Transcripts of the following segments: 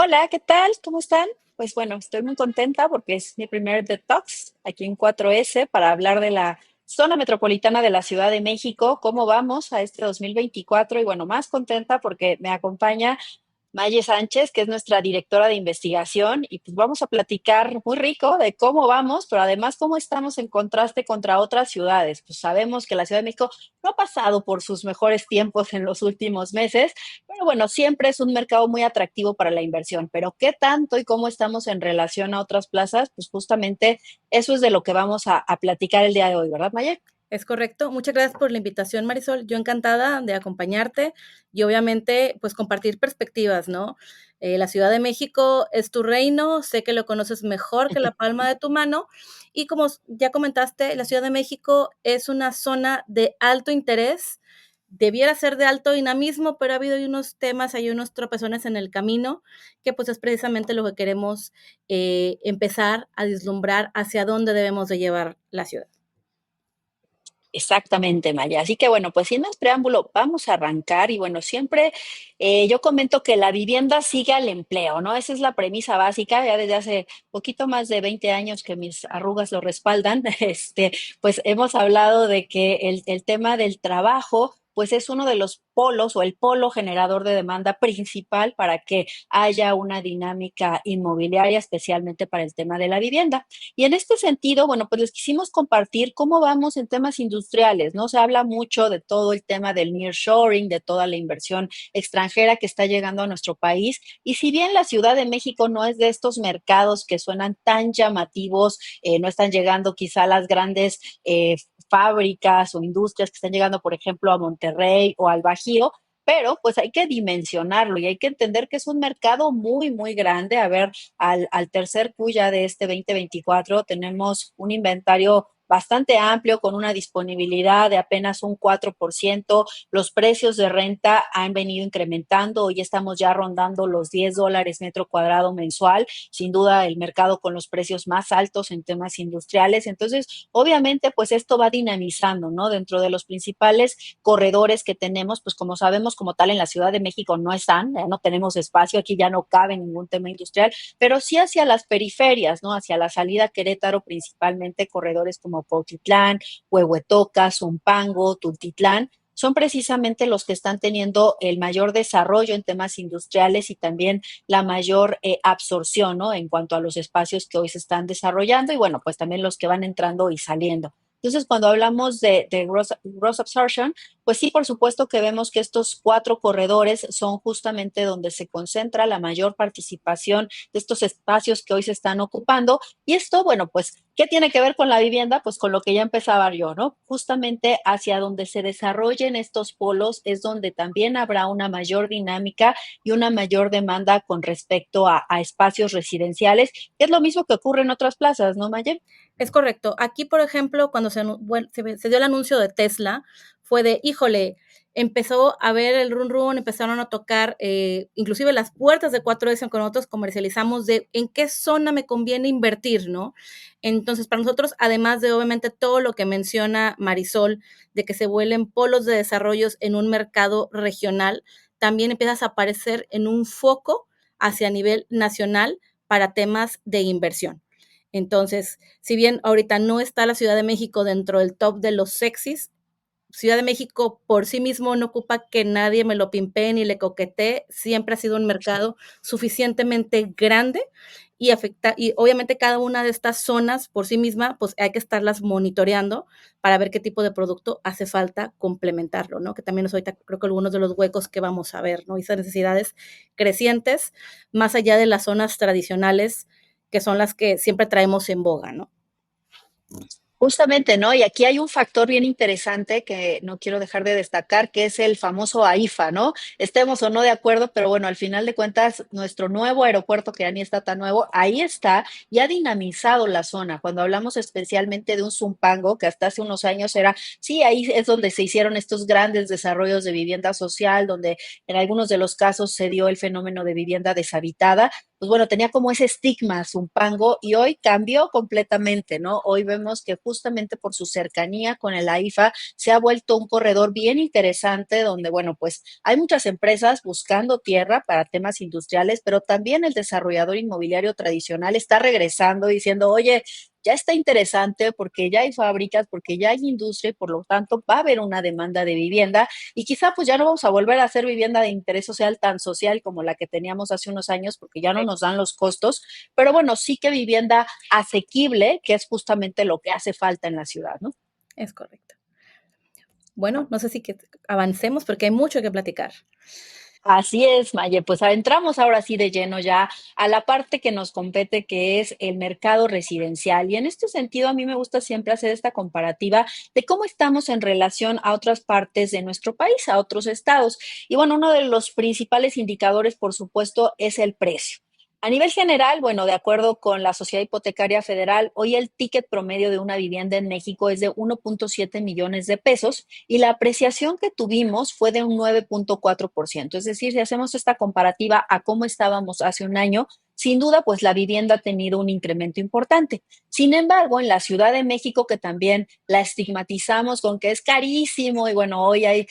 Hola, ¿qué tal? ¿Cómo están? Pues bueno, estoy muy contenta porque es mi primer detox aquí en 4S para hablar de la zona metropolitana de la Ciudad de México, cómo vamos a este 2024 y bueno, más contenta porque me acompaña Maye Sánchez, que es nuestra directora de investigación, y pues vamos a platicar muy rico de cómo vamos, pero además cómo estamos en contraste contra otras ciudades. Pues sabemos que la Ciudad de México no ha pasado por sus mejores tiempos en los últimos meses, pero bueno, siempre es un mercado muy atractivo para la inversión. Pero ¿qué tanto y cómo estamos en relación a otras plazas? Pues justamente eso es de lo que vamos a platicar el día de hoy, ¿verdad, Maye? Es correcto. Muchas gracias por la invitación, Marisol. Yo encantada de acompañarte y obviamente pues compartir perspectivas, ¿no? La Ciudad de México es tu reino, sé que lo conoces mejor que la palma de tu mano y como ya comentaste, la Ciudad de México es una zona de alto interés, debiera ser de alto dinamismo, pero ha habido ahí unos temas, hay unos tropezones en el camino que pues es precisamente lo que queremos empezar a vislumbrar hacia dónde debemos de llevar la ciudad. Exactamente, Maya. Así que bueno, pues sin más preámbulo, vamos a arrancar y bueno, siempre yo comento que la vivienda sigue al empleo, ¿no? Esa es la premisa básica, ya desde hace poquito más de 20 años que mis arrugas lo respaldan, pues hemos hablado de que el tema del trabajo, pues es uno de los polos o el polo generador de demanda principal para que haya una dinámica inmobiliaria, especialmente para el tema de la vivienda. Y en este sentido, bueno, pues les quisimos compartir cómo vamos en temas industriales, ¿no? Se habla mucho de todo el tema del nearshoring, de toda la inversión extranjera que está llegando a nuestro país. Y si bien la Ciudad de México no es de estos mercados que suenan tan llamativos, no están llegando quizá las grandes fábricas o industrias que están llegando, por ejemplo, a Monterrey o al Bajío, pero pues hay que dimensionarlo y hay que entender que es un mercado muy, muy grande. A ver, al tercer cuya de este 2024 tenemos un inventario bastante amplio con una disponibilidad de apenas un 4%. Los precios de renta han venido incrementando. Hoy estamos ya rondando los $10 metro cuadrado mensual. Sin duda, el mercado con los precios más altos en temas industriales. Entonces, obviamente, pues esto va dinamizando, ¿no? Dentro de los principales corredores que tenemos, pues como sabemos, como tal en la Ciudad de México no están, no tenemos espacio, aquí ya no cabe ningún tema industrial, pero sí hacia las periferias, ¿no? Hacia la salida a Querétaro, principalmente corredores como Cuautitlán, Huehuetoca, Zumpango, Tultitlán, son precisamente los que están teniendo el mayor desarrollo en temas industriales y también la mayor absorción, ¿no? En cuanto a los espacios que hoy se están desarrollando y bueno, pues también los que van entrando y saliendo. Entonces, cuando hablamos de gross absorption, pues sí, por supuesto que vemos que estos cuatro corredores son justamente donde se concentra la mayor participación de estos espacios que hoy se están ocupando. Y esto, bueno, pues, ¿qué tiene que ver con la vivienda? Pues con lo que ya empezaba yo, ¿no? Justamente hacia donde se desarrollen estos polos es donde también habrá una mayor dinámica y una mayor demanda con respecto a espacios residenciales, que es lo mismo que ocurre en otras plazas, ¿no, Mayer? Es correcto. Aquí, por ejemplo, cuando se dio el anuncio de Tesla, fue de, híjole, empezó a ver el run run, empezaron a tocar inclusive las puertas de 4S con nosotros comercializamos de en qué zona me conviene invertir, ¿no? Entonces, para nosotros, además de obviamente todo lo que menciona Marisol, de que se vuelen polos de desarrollos en un mercado regional, también empiezas a aparecer en un foco hacia nivel nacional para temas de inversión. Entonces, si bien ahorita no está la Ciudad de México dentro del top de los sexys, Ciudad de México por sí mismo no ocupa que nadie me lo pimpee ni le coquetee, siempre ha sido un mercado suficientemente grande y afecta, y obviamente cada una de estas zonas por sí misma, pues hay que estarlas monitoreando para ver qué tipo de producto hace falta complementarlo, ¿no? Que también es ahorita creo que algunos de los huecos que vamos a ver, ¿no? Esas necesidades crecientes, más allá de las zonas tradicionales, que son las que siempre traemos en boga, ¿no? Justamente, ¿no? Y aquí hay un factor bien interesante que no quiero dejar de destacar, que es el famoso AIFA, ¿no? Estemos o no de acuerdo, pero bueno, al final de cuentas, nuestro nuevo aeropuerto, que ya ni está tan nuevo, ahí está y ha dinamizado la zona. Cuando hablamos especialmente de un Zumpango, que hasta hace unos años era, sí, ahí es donde se hicieron estos grandes desarrollos de vivienda social, donde en algunos de los casos se dio el fenómeno de vivienda deshabitada, pues bueno, tenía como ese estigma Zumpango y hoy cambió completamente, ¿no? Hoy vemos que justamente por su cercanía con el AIFA, se ha vuelto un corredor bien interesante donde, bueno, pues hay muchas empresas buscando tierra para temas industriales, pero también el desarrollador inmobiliario tradicional está regresando diciendo, oye, ya está interesante porque ya hay fábricas, porque ya hay industria y por lo tanto va a haber una demanda de vivienda y quizá pues ya no vamos a volver a hacer vivienda de interés social tan social como la que teníamos hace unos años porque ya no nos dan los costos, pero bueno, sí que vivienda asequible, que es justamente lo que hace falta en la ciudad, ¿no? Es correcto. Bueno, no sé si que avancemos porque hay mucho que platicar. Así es, Maye. Pues entramos ahora sí de lleno ya a la parte que nos compete, que es el mercado residencial. Y en este sentido, a mí me gusta siempre hacer esta comparativa de cómo estamos en relación a otras partes de nuestro país, a otros estados. Y bueno, uno de los principales indicadores, por supuesto, es el precio. A nivel general, bueno, de acuerdo con la Sociedad Hipotecaria Federal, hoy el ticket promedio de una vivienda en México es de 1.7 millones de pesos y la apreciación que tuvimos fue de un 9.4%. Es decir, si hacemos esta comparativa a cómo estábamos hace un año, sin duda, pues la vivienda ha tenido un incremento importante. Sin embargo, en la Ciudad de México, que también la estigmatizamos con que es carísimo y bueno, hoy hay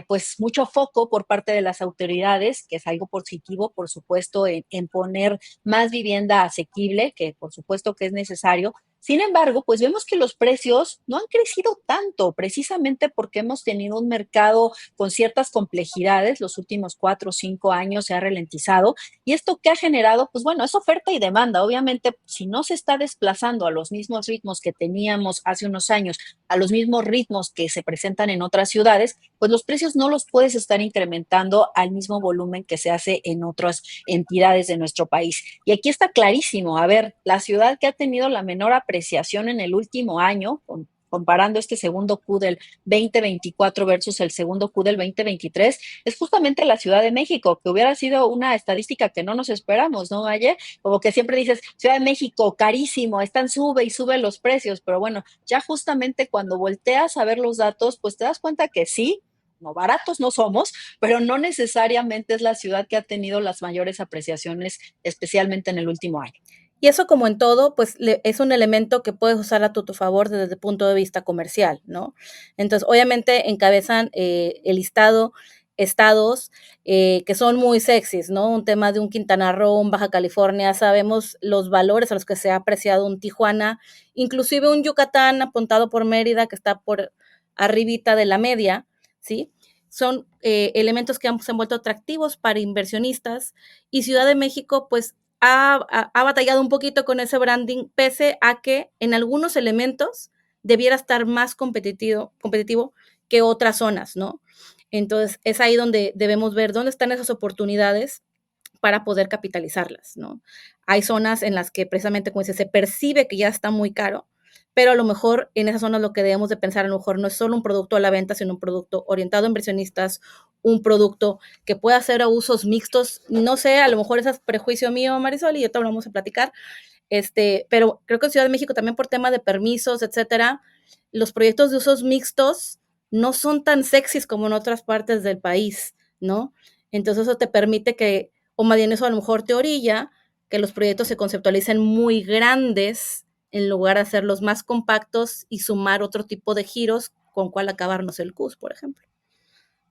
pues mucho foco por parte de las autoridades, que es algo positivo, por supuesto, en poner más vivienda asequible, que por supuesto que es necesario. Sin embargo, pues vemos que los precios no han crecido tanto, precisamente porque hemos tenido un mercado con ciertas complejidades. Los últimos 4 o 5 años se ha ralentizado. ¿Y esto qué ha generado? Pues bueno, es oferta y demanda. Obviamente, si no se está desplazando a los mismos ritmos que teníamos hace unos años, a los mismos ritmos que se presentan en otras ciudades, pues los precios no los puedes estar incrementando al mismo volumen que se hace en otras entidades de nuestro país. Y aquí está clarísimo, a ver, la ciudad que ha tenido la menor apreciación en el último año, comparando este segundo Q del 2024 versus el segundo Q del 2023, es justamente la Ciudad de México, que hubiera sido una estadística que no nos esperamos, ¿no, Valle? Como que siempre dices, Ciudad de México, carísimo, están sube y sube los precios, pero bueno, ya justamente cuando volteas a ver los datos, pues te das cuenta que sí, no baratos no somos, pero no necesariamente es la ciudad que ha tenido las mayores apreciaciones, especialmente en el último año. Y eso, como en todo, pues es un elemento que puedes usar a tu favor desde el punto de vista comercial, ¿no? Entonces, obviamente encabezan el listado estados que son muy sexys, ¿no? Un tema de un Quintana Roo, un Baja California, sabemos los valores a los que se ha apreciado un Tijuana, inclusive un Yucatán apuntado por Mérida, que está por arribita de la media, ¿sí? Son elementos que se han vuelto atractivos para inversionistas y Ciudad de México, pues ha batallado un poquito con ese branding, pese a que en algunos elementos debiera estar más competitivo que otras zonas, ¿no? Entonces, es ahí donde debemos ver dónde están esas oportunidades para poder capitalizarlas, ¿no? Hay zonas en las que precisamente, como dice, se percibe que ya está muy caro, pero a lo mejor en esas zonas lo que debemos de pensar a lo mejor no es solo un producto a la venta, sino un producto orientado a inversionistas, un producto que pueda hacer a usos mixtos. No sé, a lo mejor ese es prejuicio mío, Marisol, y ya te lo vamos a platicar. Pero creo que en Ciudad de México también por tema de permisos, etcétera, los proyectos de usos mixtos no son tan sexys como en otras partes del país, ¿no? Entonces eso te permite que, o más bien eso a lo mejor te orilla, que los proyectos se conceptualicen muy grandes en lugar de hacerlos más compactos y sumar otro tipo de giros con cual acabarnos el CUS, por ejemplo,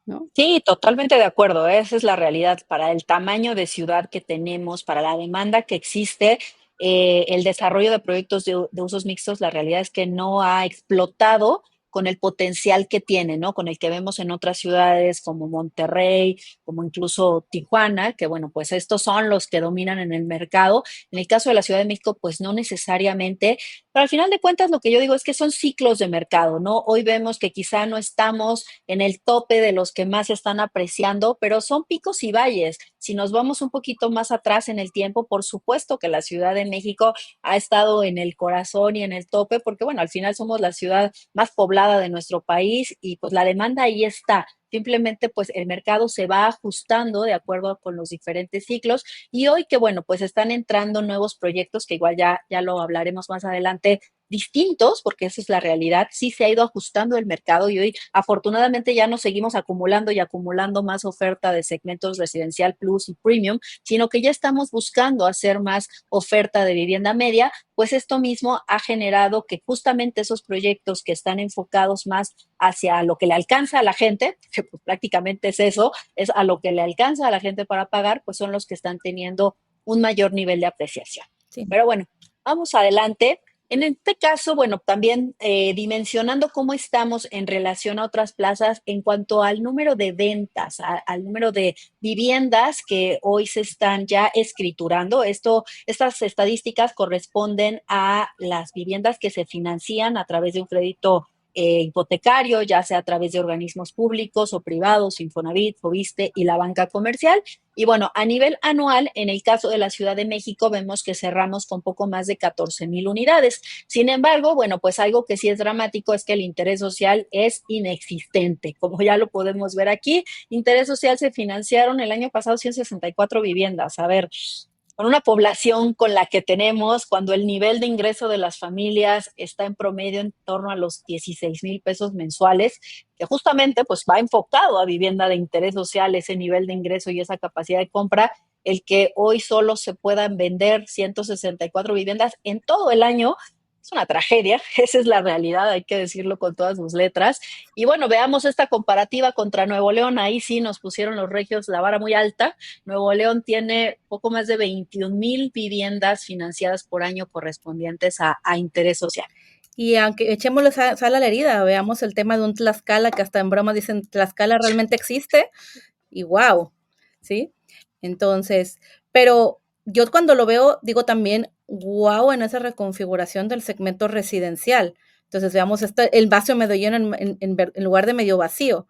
¿no? Sí, totalmente de acuerdo. Esa es la realidad. Para el tamaño de ciudad que tenemos, para la demanda que existe, el desarrollo de proyectos de usos mixtos, la realidad es que no ha explotado con el potencial que tiene, ¿no? Con el que vemos en otras ciudades como Monterrey, como incluso Tijuana, que bueno, pues estos son los que dominan en el mercado. En el caso de la Ciudad de México, pues no necesariamente, pero al final de cuentas lo que yo digo es que son ciclos de mercado, ¿no? Hoy vemos que quizá no estamos en el tope de los que más se están apreciando, pero son picos y valles. Si nos vamos un poquito más atrás en el tiempo, por supuesto que la Ciudad de México ha estado en el corazón y en el tope, porque bueno, al final somos la ciudad más poblada de nuestro país y pues la demanda ahí está. Simplemente pues el mercado se va ajustando de acuerdo con los diferentes ciclos y hoy que bueno pues están entrando nuevos proyectos que igual ya lo hablaremos más adelante distintos, porque esa es la realidad, sí se ha ido ajustando el mercado y hoy afortunadamente ya no seguimos acumulando y acumulando más oferta de segmentos residencial plus y premium, sino que ya estamos buscando hacer más oferta de vivienda media, pues esto mismo ha generado que justamente esos proyectos que están enfocados más hacia lo que le alcanza a la gente, que pues prácticamente es eso, es a lo que le alcanza a la gente para pagar, pues son los que están teniendo un mayor nivel de apreciación. Sí. Pero bueno, vamos adelante. En este caso, bueno, también dimensionando cómo estamos en relación a otras plazas en cuanto al número de ventas, al número de viviendas que hoy se están ya escriturando. Estas estadísticas corresponden a las viviendas que se financian a través de un crédito hipotecario, ya sea a través de organismos públicos o privados, Infonavit, Fobiste y la banca comercial. Y bueno, a nivel anual, en el caso de la Ciudad de México, vemos que cerramos con poco más de 14,000 unidades. Sin embargo, bueno, pues algo que sí es dramático es que el interés social es inexistente. Como ya lo podemos ver aquí, interés social se financiaron el año pasado 164 viviendas. A ver, con una población con la que tenemos, cuando el nivel de ingreso de las familias está en promedio en torno a los 16,000 pesos mensuales, que justamente pues va enfocado a vivienda de interés social, ese nivel de ingreso y esa capacidad de compra, el que hoy solo se puedan vender 164 viviendas en todo el año, es una tragedia, esa es la realidad, hay que decirlo con todas sus letras. Y bueno, veamos esta comparativa contra Nuevo León, ahí sí nos pusieron los regios la vara muy alta. Nuevo León tiene poco más de 21,000 viviendas financiadas por año correspondientes a interés social. Y aunque echémosle sal a la herida, veamos el tema de un Tlaxcala, que hasta en broma dicen, ¿Tlaxcala realmente existe? Y wow, ¿sí? Entonces, pero yo cuando lo veo, digo también, wow, en esa reconfiguración del segmento residencial. Entonces, veamos, el vacío medio lleno en lugar de medio vacío.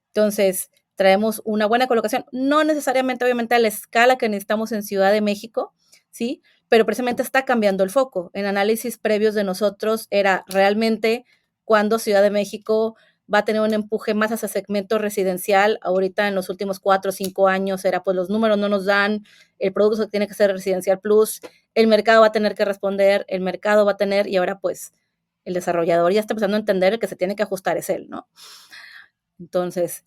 Entonces, traemos una buena colocación, no necesariamente, obviamente, a la escala que necesitamos en Ciudad de México, ¿sí? Pero precisamente está cambiando el foco. En análisis previos de nosotros era realmente cuando Ciudad de México va a tener un empuje más hacia segmento residencial. Ahorita en los últimos 4 o 5 años era pues los números no nos dan, el producto tiene que ser residencial plus, el mercado va a tener que responder, el mercado va a tener, y ahora pues el desarrollador ya está empezando a entender el que se tiene que ajustar es él, ¿no? Entonces,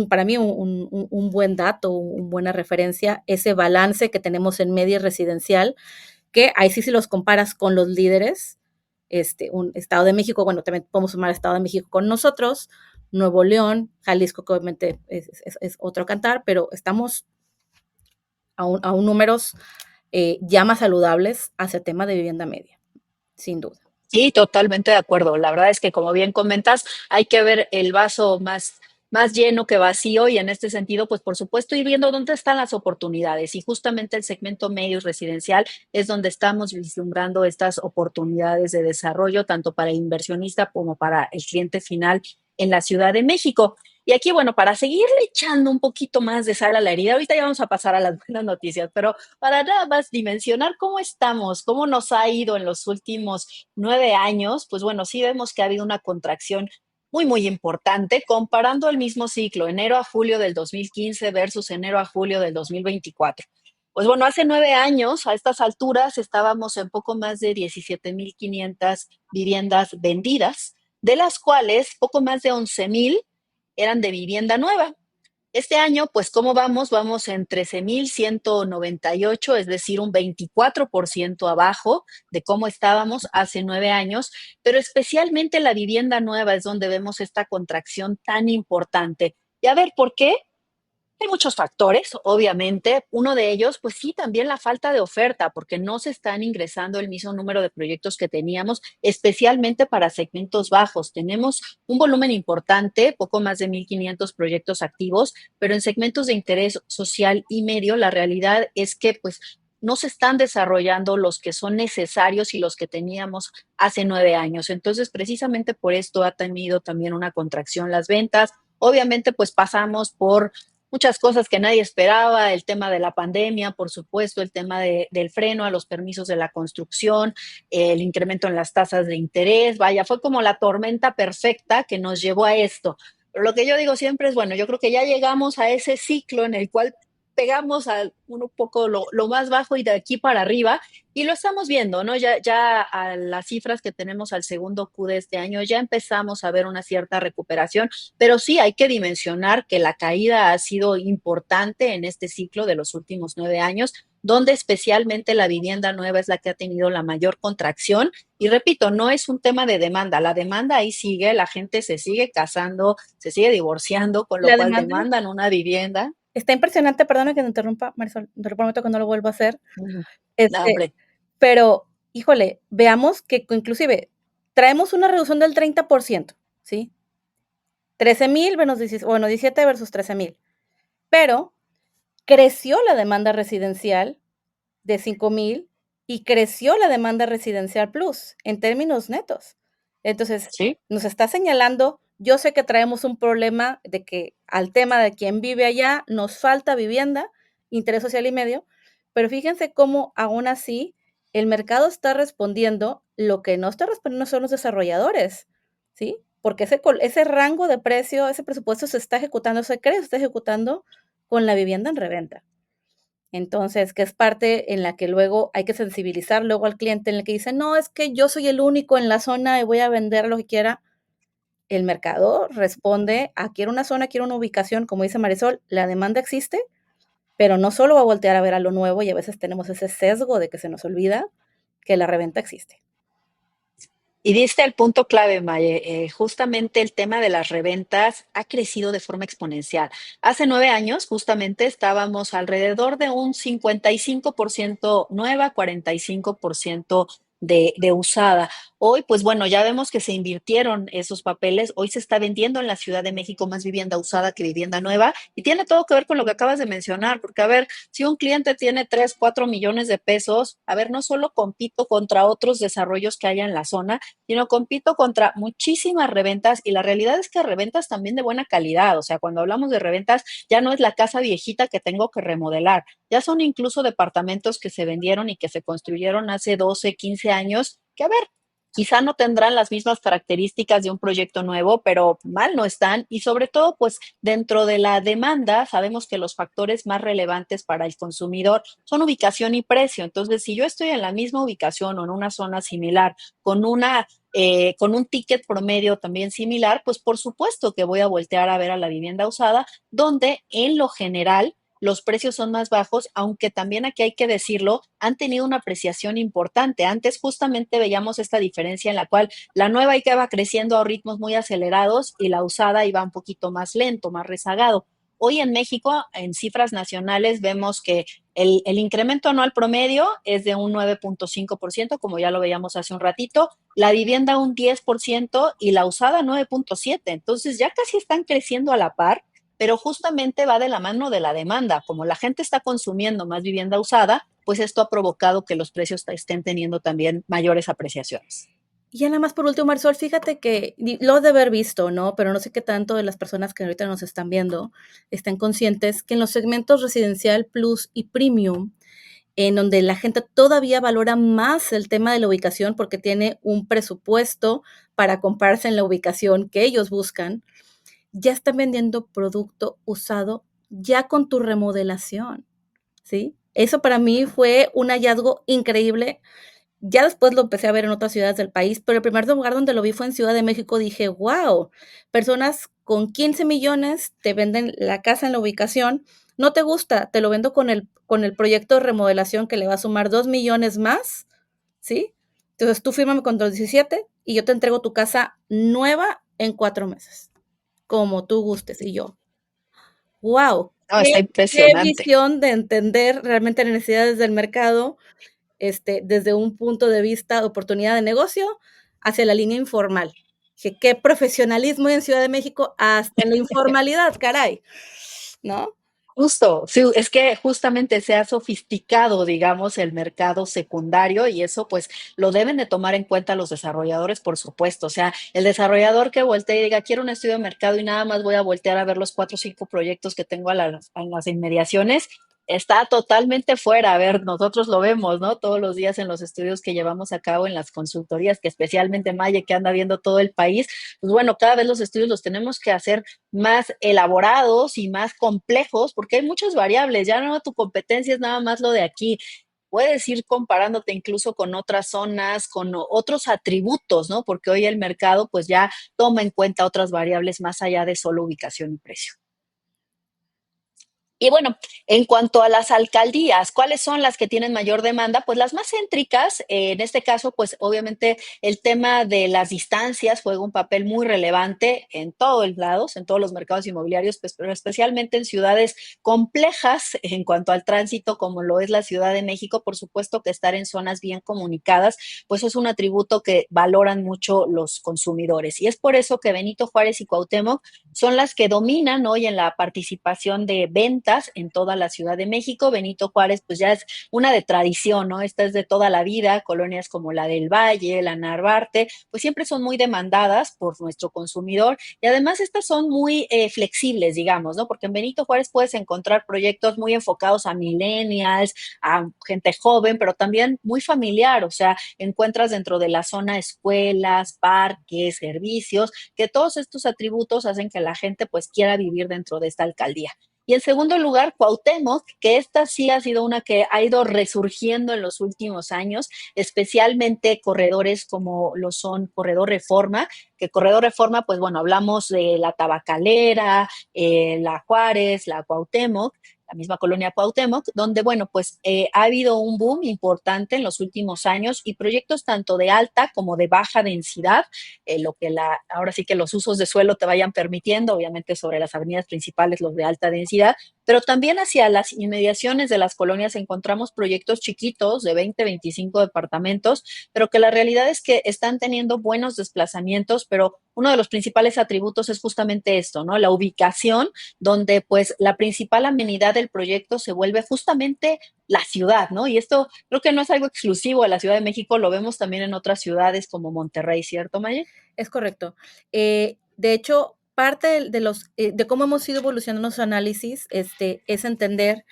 para mí un buen dato, una buena referencia, ese balance que tenemos en media residencial, que ahí sí si los comparas con los líderes, un Estado de México, bueno, también podemos sumar Estado de México con nosotros, Nuevo León, Jalisco, que obviamente es otro cantar, pero estamos a un números ya más saludables hacia el tema de vivienda media, sin duda. Sí, totalmente de acuerdo. La verdad es que, como bien comentas, hay que ver el vaso más lleno que vacío y en este sentido, pues por supuesto, ir viendo dónde están las oportunidades y justamente el segmento medio residencial es donde estamos vislumbrando estas oportunidades de desarrollo, tanto para el inversionista como para el cliente final en la Ciudad de México. Y aquí, bueno, para seguirle echando un poquito más de sal a la herida, ahorita ya vamos a pasar a las buenas noticias, pero para nada más dimensionar cómo estamos, cómo nos ha ido en los últimos 9 años, pues bueno, sí vemos que ha habido una contracción muy importante comparando el mismo ciclo, enero a julio del 2015 versus enero a julio del 2024. Pues bueno, hace 9 años, a estas alturas, estábamos en poco más de 17,500 viviendas vendidas, de las cuales poco más de 11,000 eran de vivienda nueva. Este año, pues, ¿cómo vamos? Vamos en 13,198, es decir, un 24% abajo de cómo estábamos hace 9 años, pero especialmente la vivienda nueva es donde vemos esta contracción tan importante. Y a ver, ¿por qué? Hay muchos factores, obviamente. Uno de ellos, pues sí, también la falta de oferta, porque no se están ingresando el mismo número de proyectos que teníamos, especialmente para segmentos bajos. Tenemos un volumen importante, poco más de 1,500 proyectos activos, pero en segmentos de interés social y medio, la realidad es que, pues, no se están desarrollando los que son necesarios y los que teníamos hace 9 años. Entonces, precisamente por esto ha tenido también una contracción las ventas. Obviamente, pues pasamos por muchas cosas que nadie esperaba, el tema de la pandemia, por supuesto, el tema del freno a los permisos de la construcción, el incremento en las tasas de interés, vaya, fue como la tormenta perfecta que nos llevó a esto. Pero lo que yo digo siempre es, bueno, yo creo que ya llegamos a ese ciclo en el cual pegamos a un poco lo más bajo y de aquí para arriba, y lo estamos viendo, ¿no? Ya a las cifras que tenemos al segundo Q de este año, ya empezamos a ver una cierta recuperación, pero sí hay que dimensionar que la caída ha sido importante en este ciclo de los últimos 9 años, donde especialmente la vivienda nueva es la que ha tenido la mayor contracción. Y repito, no es un tema de demanda, la demanda ahí sigue, la gente se sigue casando, se sigue divorciando, con lo La cual demanda demandan una vivienda. está impresionante, perdona que te interrumpa, Marisol, te lo prometo que no lo vuelvo a hacer. No, Este, hombre, pero, híjole, veamos que inclusive traemos una reducción del 30%, ¿sí? 13,000 menos 17 versus 13,000, pero creció la demanda residencial de 5,000 y creció la demanda residencial plus en términos netos. Entonces, sí. nos está señalando, yo sé que traemos un problema de que al tema de quien vive allá nos falta vivienda, interés social y medio, pero fíjense cómo aún así el mercado está respondiendo, lo que no está respondiendo son los desarrolladores, ¿sí? Porque ese rango de precio, ese presupuesto se está ejecutando, se cree, se está ejecutando con la vivienda en reventa. Entonces, que es parte en la que luego hay que sensibilizar luego al cliente en el que dice, no, es que yo soy el único en la zona y voy a vender lo que quiera. El mercado responde a quiero una zona, quiero una ubicación, como dice Marisol, la demanda existe, pero no solo va a voltear a ver a lo nuevo y a veces tenemos ese sesgo de que se nos olvida que la reventa existe. Y diste el punto clave, Maye. Justamente el tema de las reventas ha crecido de forma exponencial. Hace 9 años, justamente, estábamos alrededor de un 55% nueva, 45% de usada. Hoy, pues bueno, ya vemos que se invirtieron esos papeles. Hoy se está vendiendo en la Ciudad de México más vivienda usada que vivienda nueva. Y tiene todo que ver con lo que acabas de mencionar, porque a ver, si un cliente tiene 3, 4 millones de pesos, a ver, no solo compito contra otros desarrollos que haya en la zona, sino compito contra muchísimas reventas, y la realidad es que reventas también de buena calidad. O sea, cuando hablamos de reventas, ya no es la casa viejita que tengo que remodelar, ya son incluso departamentos que se vendieron y que se construyeron hace 12, 15 años, que a ver, quizá no tendrán las mismas características de un proyecto nuevo, pero mal no están. Y sobre todo, pues dentro de la demanda, sabemos que los factores más relevantes para el consumidor son ubicación y precio. Entonces, si yo estoy en la misma ubicación o en una zona similar, con un ticket promedio también similar, pues por supuesto que voy a voltear a ver a la vivienda usada, donde en lo general los precios son más bajos, aunque también aquí hay que decirlo, han tenido una apreciación importante. Antes justamente veíamos esta diferencia en la cual la nueva iba creciendo a ritmos muy acelerados y la usada iba un poquito más lento, más rezagado. Hoy en México, en cifras nacionales, vemos que el incremento anual promedio es de un 9.5%, como ya lo veíamos hace un ratito, la vivienda un 10% y la usada 9.7%. Entonces ya casi están creciendo a la par, pero justamente va de la mano de la demanda. Como la gente está consumiendo más vivienda usada, pues esto ha provocado que los precios estén teniendo también mayores apreciaciones. Y ya nada más por último, Marisol, fíjate que lo de haber visto, ¿no? Pero no sé qué tanto de las personas que ahorita nos están viendo estén conscientes que en los segmentos residencial plus y premium, en donde la gente todavía valora más el tema de la ubicación porque tiene un presupuesto para comprarse en la ubicación que ellos buscan, ya están vendiendo producto usado ya con tu remodelación, ¿sí? Eso para mí fue un hallazgo increíble. Ya después lo empecé a ver en otras ciudades del país, pero el primer lugar donde lo vi fue en Ciudad de México. Dije, wow, personas con 15 millones te venden la casa en la ubicación. No te gusta, te lo vendo con el proyecto de remodelación que le va a sumar 2 millones más, ¿sí? Entonces tú fírmame con los 17 y yo te entrego tu casa nueva en 4 meses, como tú gustes. Y yo, wow, No, está qué impresionante. visión de entender realmente las necesidades del mercado desde un punto de vista de oportunidad de negocio hacia la línea informal. Dije, qué profesionalismo en Ciudad de México hasta en la informalidad, caray, ¿no? Justo, sí, es que justamente se ha sofisticado, digamos, el mercado secundario, y eso pues lo deben de tomar en cuenta los desarrolladores, por supuesto. O sea, el desarrollador que voltee y diga, quiero un estudio de mercado y nada más voy a voltear a ver los 4 o 5 proyectos que tengo en las inmediaciones, Está totalmente fuera. A ver, nosotros lo vemos, ¿no? Todos los días en los estudios que llevamos a cabo en las consultorías, que especialmente Maye, que anda viendo todo el país, pues bueno, cada vez los estudios los tenemos que hacer más elaborados y más complejos, porque hay muchas variables. Ya no tu competencia es nada más lo de aquí. Puedes ir comparándote incluso con otras zonas, con otros atributos, ¿no? Porque hoy el mercado pues ya toma en cuenta otras variables más allá de solo ubicación y precio. Y bueno, en cuanto a las alcaldías, ¿cuáles son las que tienen mayor demanda? Pues las más céntricas, en este caso, pues obviamente el tema de las distancias juega un papel muy relevante en todos los lados, en todos los mercados inmobiliarios, pues, pero especialmente en ciudades complejas en cuanto al tránsito, como lo es la Ciudad de México. Por supuesto que estar en zonas bien comunicadas, pues es un atributo que valoran mucho los consumidores. Y es por eso que Benito Juárez y Cuauhtémoc son las que dominan hoy en la participación de ventas en toda la Ciudad de México. Benito Juárez, pues ya es una de tradición, ¿no? Esta es de toda la vida, colonias como la del Valle, la Narvarte, pues siempre son muy demandadas por nuestro consumidor y además estas son muy flexibles, digamos, ¿no? Porque en Benito Juárez puedes encontrar proyectos muy enfocados a millennials, a gente joven, pero también muy familiar, o sea, encuentras dentro de la zona escuelas, parques, servicios, que todos estos atributos hacen que la gente pues quiera vivir dentro de esta alcaldía. Y en segundo lugar, Cuauhtémoc, que esta sí ha sido una que ha ido resurgiendo en los últimos años, especialmente corredores como lo son Corredor Reforma, que Corredor Reforma, pues bueno, hablamos de la Tabacalera, la Juárez, la Cuauhtémoc, la misma colonia Cuauhtémoc, donde, bueno, pues ha habido un boom importante en los últimos años y proyectos tanto de alta como de baja densidad, lo que ahora sí que los usos de suelo te vayan permitiendo, obviamente sobre las avenidas principales los de alta densidad, pero también hacia las inmediaciones de las colonias encontramos proyectos chiquitos de 20, 25 departamentos, pero que la realidad es que están teniendo buenos desplazamientos, pero uno de los principales atributos es justamente esto, ¿no? La ubicación, donde pues la principal amenidad del proyecto se vuelve justamente la ciudad, ¿no? Y esto creo que no es algo exclusivo de la Ciudad de México, lo vemos también en otras ciudades como Monterrey, ¿cierto, Maye? Es correcto. De hecho, parte de cómo hemos ido evolucionando los análisis es entender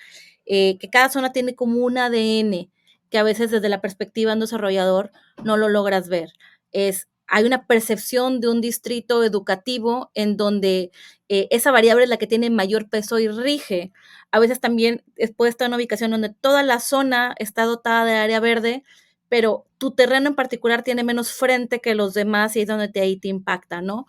que cada zona tiene como un ADN que a veces desde la perspectiva de un desarrollador no lo logras ver. Hay una percepción de un distrito educativo en donde esa variable es la que tiene mayor peso y rige. A veces también puede estar en una ubicación donde toda la zona está dotada de área verde, pero tu terreno en particular tiene menos frente que los demás y es donde ahí te impacta, ¿no?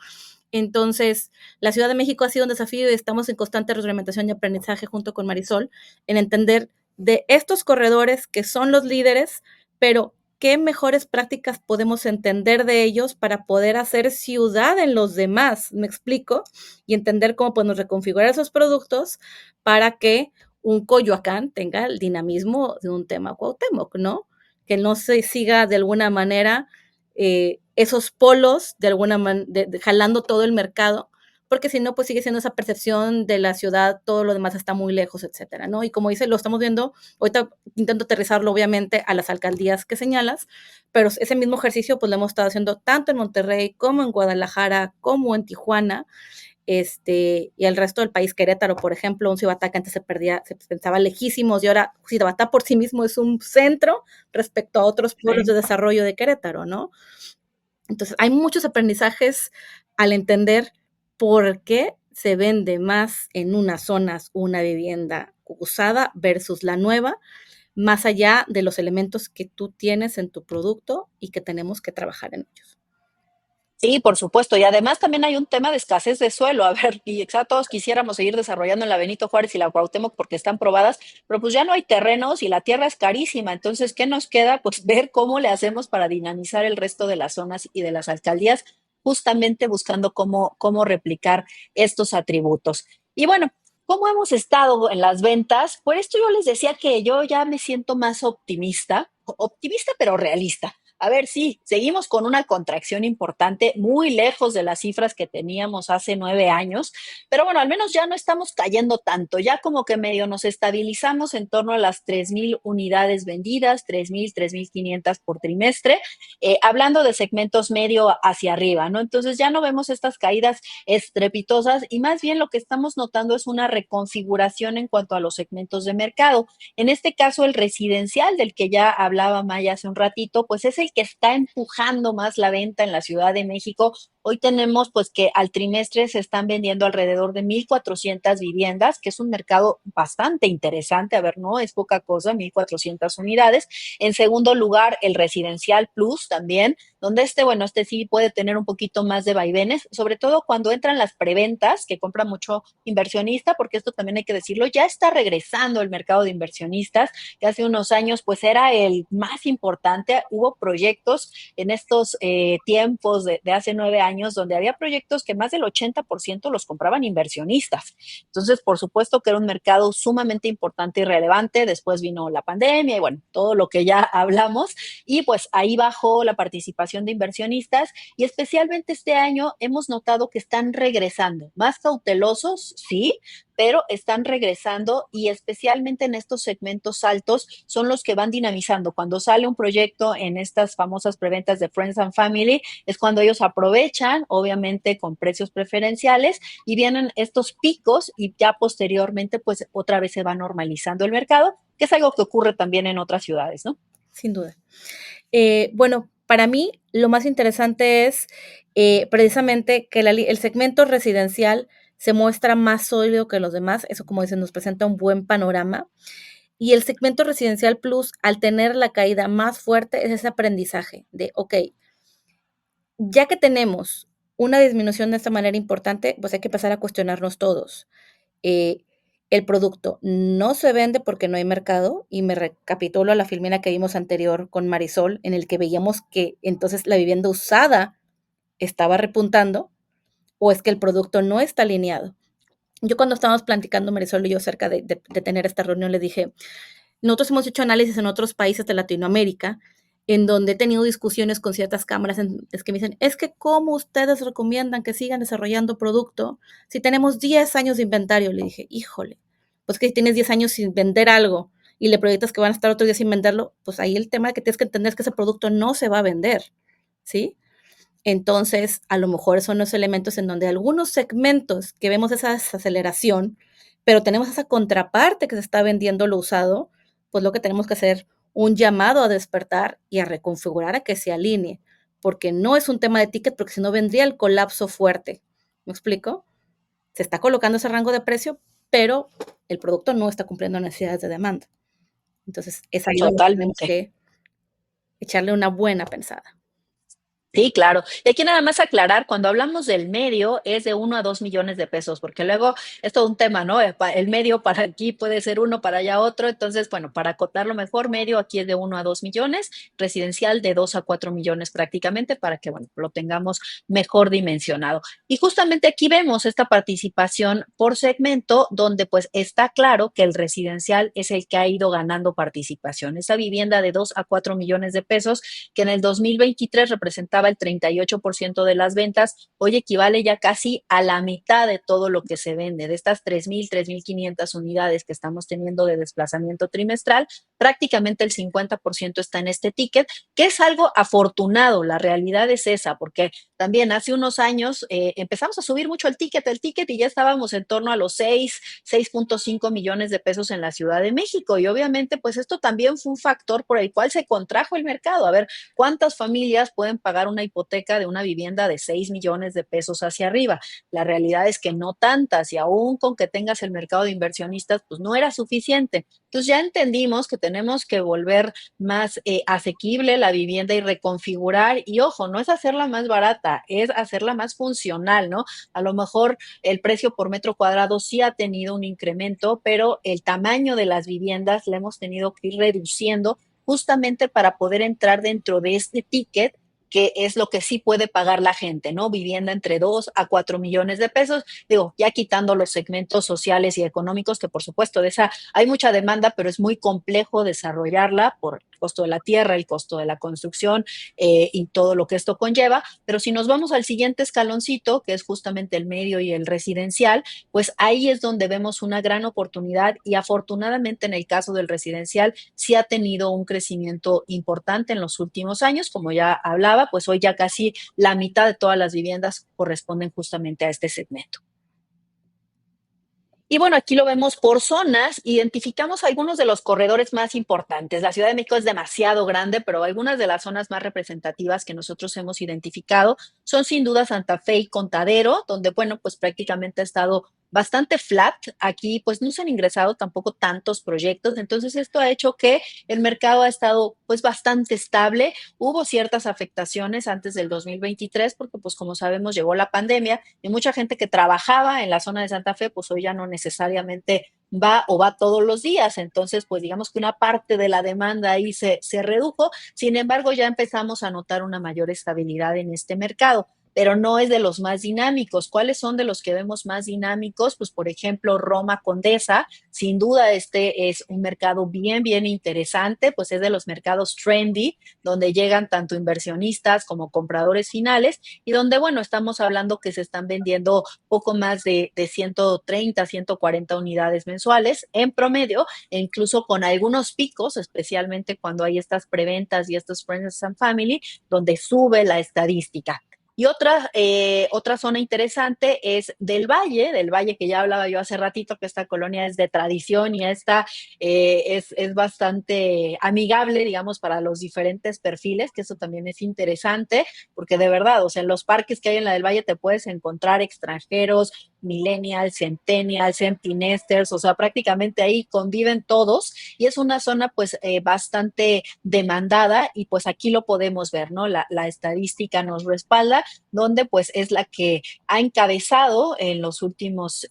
Entonces, la Ciudad de México ha sido un desafío y estamos en constante reglamentación y aprendizaje junto con Marisol en entender de estos corredores que son los líderes, pero qué mejores prácticas podemos entender de ellos para poder hacer ciudad en los demás, ¿me explico? Y entender cómo podemos reconfigurar esos productos para que un Coyoacán tenga el dinamismo de un tema Cuauhtémoc, ¿no? Que no se siga de alguna manera esos polos de alguna manera, jalando todo el mercado, porque si no, pues sigue siendo esa percepción de la ciudad, todo lo demás está muy lejos, etcétera, ¿no? Y como dice, lo estamos viendo, ahorita intento aterrizarlo obviamente a las alcaldías que señalas, pero ese mismo ejercicio pues lo hemos estado haciendo tanto en Monterrey como en Guadalajara, como en Tijuana, y el resto del país, Querétaro, por ejemplo, un Cibatá que antes se pensaba lejísimos y ahora Cibatá por sí mismo es un centro respecto a otros pueblos Sí. de desarrollo de Querétaro, ¿no? Entonces, hay muchos aprendizajes al entender por qué se vende más en unas zonas una vivienda usada versus la nueva, más allá de los elementos que tú tienes en tu producto y que tenemos que trabajar en ellos. Sí, por supuesto. Y además también hay un tema de escasez de suelo. A ver, y exacto, todos quisiéramos seguir desarrollando en la Benito Juárez y la Cuauhtémoc porque están probadas, pero pues ya no hay terrenos y la tierra es carísima. Entonces, ¿qué nos queda? Pues ver cómo le hacemos para dinamizar el resto de las zonas y de las alcaldías, justamente buscando cómo replicar estos atributos. Y bueno, ¿cómo hemos estado en las ventas? Por esto yo les decía que yo ya me siento más optimista, optimista pero realista. A ver, sí, seguimos con una contracción importante, muy lejos de las cifras que teníamos hace 9 años, pero bueno, al menos ya no estamos cayendo tanto, ya como que medio nos estabilizamos en torno a las 3,000 unidades vendidas, 3,000, 3,500 por trimestre, hablando de segmentos medio hacia arriba, ¿no? Entonces ya no vemos estas caídas estrepitosas y más bien lo que estamos notando es una reconfiguración en cuanto a los segmentos de mercado. En este caso, el residencial del que ya hablaba Maya hace un ratito, pues es el que está empujando más la venta en la Ciudad de México. Hoy tenemos pues que al trimestre se están vendiendo alrededor de 1,400 viviendas, que es un mercado bastante interesante. A ver, no es poca cosa, 1,400 unidades. En segundo lugar, el residencial plus también, donde bueno, este sí puede tener un poquito más de vaivenes, sobre todo cuando entran las preventas, que compra mucho inversionista, porque esto también hay que decirlo, ya está regresando el mercado de inversionistas, que hace unos años pues era el más importante. Hubo proyectos en estos tiempos de hace 9 años donde había proyectos que más del 80% los compraban inversionistas. Entonces, por supuesto que era un mercado sumamente importante y relevante. Después vino la pandemia y bueno, todo lo que ya hablamos y pues ahí bajó la participación de inversionistas y especialmente este año hemos notado que están regresando, más cautelosos, sí, pero están regresando y especialmente en estos segmentos altos son los que van dinamizando. Cuando sale un proyecto en estas famosas preventas de Friends and Family, es cuando ellos aprovechan, obviamente con precios preferenciales, y vienen estos picos y ya posteriormente pues otra vez se va normalizando el mercado, que es algo que ocurre también en otras ciudades, ¿no? Sin duda. Bueno, para mí lo más interesante es precisamente que el segmento residencial se muestra más sólido que los demás, eso como dicen, nos presenta un buen panorama. Y el segmento residencial plus, al tener la caída más fuerte, es ese aprendizaje de, ok, ya que tenemos una disminución de esta manera importante, pues hay que empezar a cuestionarnos todos. Eh, el producto no se vende porque no hay mercado, y me recapitulo a la filmina que vimos anterior con Marisol, en el que veíamos que entonces la vivienda usada estaba repuntando, o es que el producto no está alineado. Yo cuando estábamos platicando Marisol y yo acerca de tener esta reunión, le dije, nosotros hemos hecho análisis en otros países de Latinoamérica, en donde he tenido discusiones con ciertas cámaras, es que me dicen, es que cómo ustedes recomiendan que sigan desarrollando producto si tenemos 10 años de inventario. Le dije, híjole, pues que si tienes 10 años sin vender algo y le proyectas que van a estar otros días sin venderlo, pues ahí el tema que tienes que entender es que ese producto no se va a vender, ¿sí? Entonces, a lo mejor son los elementos en donde algunos segmentos que vemos esa desaceleración, pero tenemos esa contraparte que se está vendiendo lo usado, pues lo que tenemos que hacer un llamado a despertar y a reconfigurar a que se alinee, porque no es un tema de ticket, porque si no vendría el colapso fuerte. ¿Me explico? Se está colocando ese rango de precio, pero el producto no está cumpliendo necesidades de demanda. Entonces, es ahí donde tenemos Totalmente. que echarle una buena pensada. Sí, claro. Y aquí nada más aclarar, cuando hablamos del medio es de 1 a 2 millones de pesos, porque luego es todo un tema, ¿no? El medio para aquí puede ser uno, para allá otro. Entonces, bueno, para acotarlo mejor, medio aquí es de 1 a 2 millones, residencial de 2 a 4 millones prácticamente, para que, bueno, lo tengamos mejor dimensionado. Y justamente aquí vemos esta participación por segmento, donde pues está claro que el residencial es el que ha ido ganando participación. Esa vivienda de 2 a 4 millones de pesos que en el 2023 representaba el 38% de las ventas, hoy equivale ya casi a la mitad de todo lo que se vende. De estas 3,500 unidades que estamos teniendo de desplazamiento trimestral, prácticamente el 50% está en este ticket, que es algo afortunado. La realidad es esa, porque también hace unos años empezamos a subir mucho el ticket y ya estábamos en torno a los 6.5 millones de pesos en la Ciudad de México. Y obviamente, pues esto también fue un factor por el cual se contrajo el mercado. A ver, ¿cuántas familias pueden pagar una hipoteca de una vivienda de 6 millones de pesos hacia arriba? La realidad es que no tantas, y aún con que tengas el mercado de inversionistas, pues no era suficiente. Entonces ya entendimos que tenemos que volver más asequible la vivienda y reconfigurar, y ojo, no es hacerla más barata, es hacerla más funcional, ¿no? A lo mejor el precio por metro cuadrado sí ha tenido un incremento, pero el tamaño de las viviendas le hemos tenido que ir reduciendo justamente para poder entrar dentro de este ticket, que es lo que sí puede pagar la gente, ¿no? Vivienda entre 2 a 4 millones de pesos, digo, ya quitando los segmentos sociales y económicos, que por supuesto de esa hay mucha demanda, pero es muy complejo desarrollarla por costo de la tierra, el costo de la construcción y todo lo que esto conlleva. Pero si nos vamos al siguiente escaloncito, que es justamente el medio y el residencial, pues ahí es donde vemos una gran oportunidad y afortunadamente en el caso del residencial sí ha tenido un crecimiento importante en los últimos años, como ya hablaba, pues hoy ya casi la mitad de todas las viviendas corresponden justamente a este segmento. Y bueno, aquí lo vemos por zonas, identificamos algunos de los corredores más importantes. La Ciudad de México es demasiado grande, pero algunas de las zonas más representativas que nosotros hemos identificado son sin duda Santa Fe y Contadero, donde, bueno, pues prácticamente ha estado bastante flat. Aquí pues no se han ingresado tampoco tantos proyectos, entonces esto ha hecho que el mercado ha estado pues bastante estable. Hubo ciertas afectaciones antes del 2023 porque pues como sabemos llegó la pandemia y mucha gente que trabajaba en la zona de Santa Fe pues hoy ya no necesariamente va o va todos los días. Entonces, pues digamos que una parte de la demanda ahí se redujo. Sin embargo, ya empezamos a notar una mayor estabilidad en este mercado, pero no es de los más dinámicos. ¿Cuáles son de los que vemos más dinámicos? Pues, por ejemplo, Roma Condesa, sin duda este es un mercado bien, bien interesante, pues es de los mercados trendy, donde llegan tanto inversionistas como compradores finales y donde, bueno, estamos hablando que se están vendiendo poco más de 130, 140 unidades mensuales en promedio, e incluso con algunos picos, especialmente cuando hay estas preventas y estos Friends and Family, donde sube la estadística. Y otra zona interesante es del Valle que ya hablaba yo hace ratito, que esta colonia es de tradición y esta es bastante amigable, digamos, para los diferentes perfiles, que eso también es interesante, porque de verdad, o sea, en los parques que hay en la del Valle te puedes encontrar extranjeros, millennials, centennials, empty nesters, o sea, prácticamente ahí conviven todos y es una zona pues bastante demandada y pues aquí lo podemos ver, ¿no? La estadística nos respalda, donde pues es la que ha encabezado en los últimos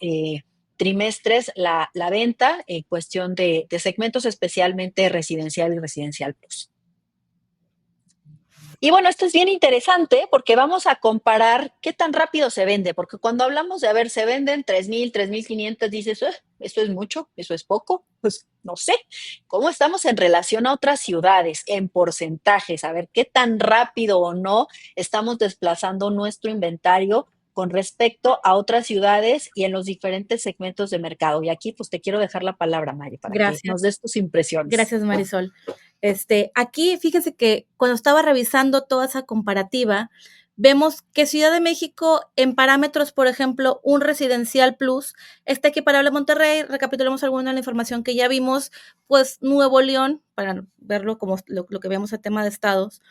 trimestres la venta en cuestión de segmentos, especialmente residencial y residencial plus. Y bueno, esto es bien interesante porque vamos a comparar qué tan rápido se vende, porque cuando hablamos de, a ver, se venden 3,000, 3,500, dices, esto es mucho, eso es poco, pues no sé, ¿cómo estamos en relación a otras ciudades en porcentajes? A ver, qué tan rápido o no estamos desplazando nuestro inventario con respecto a otras ciudades y en los diferentes segmentos de mercado. Y aquí pues te quiero dejar la palabra, Mari, para que Gracias. nos des tus impresiones. Gracias, Marisol. Aquí, fíjense que cuando estaba revisando toda esa comparativa, vemos que Ciudad de México, en parámetros, por ejemplo, un residencial plus, está equiparable a Monterrey. Recapitulemos alguna de la información que ya vimos, pues Nuevo León, para verlo como lo que vemos el tema de estados,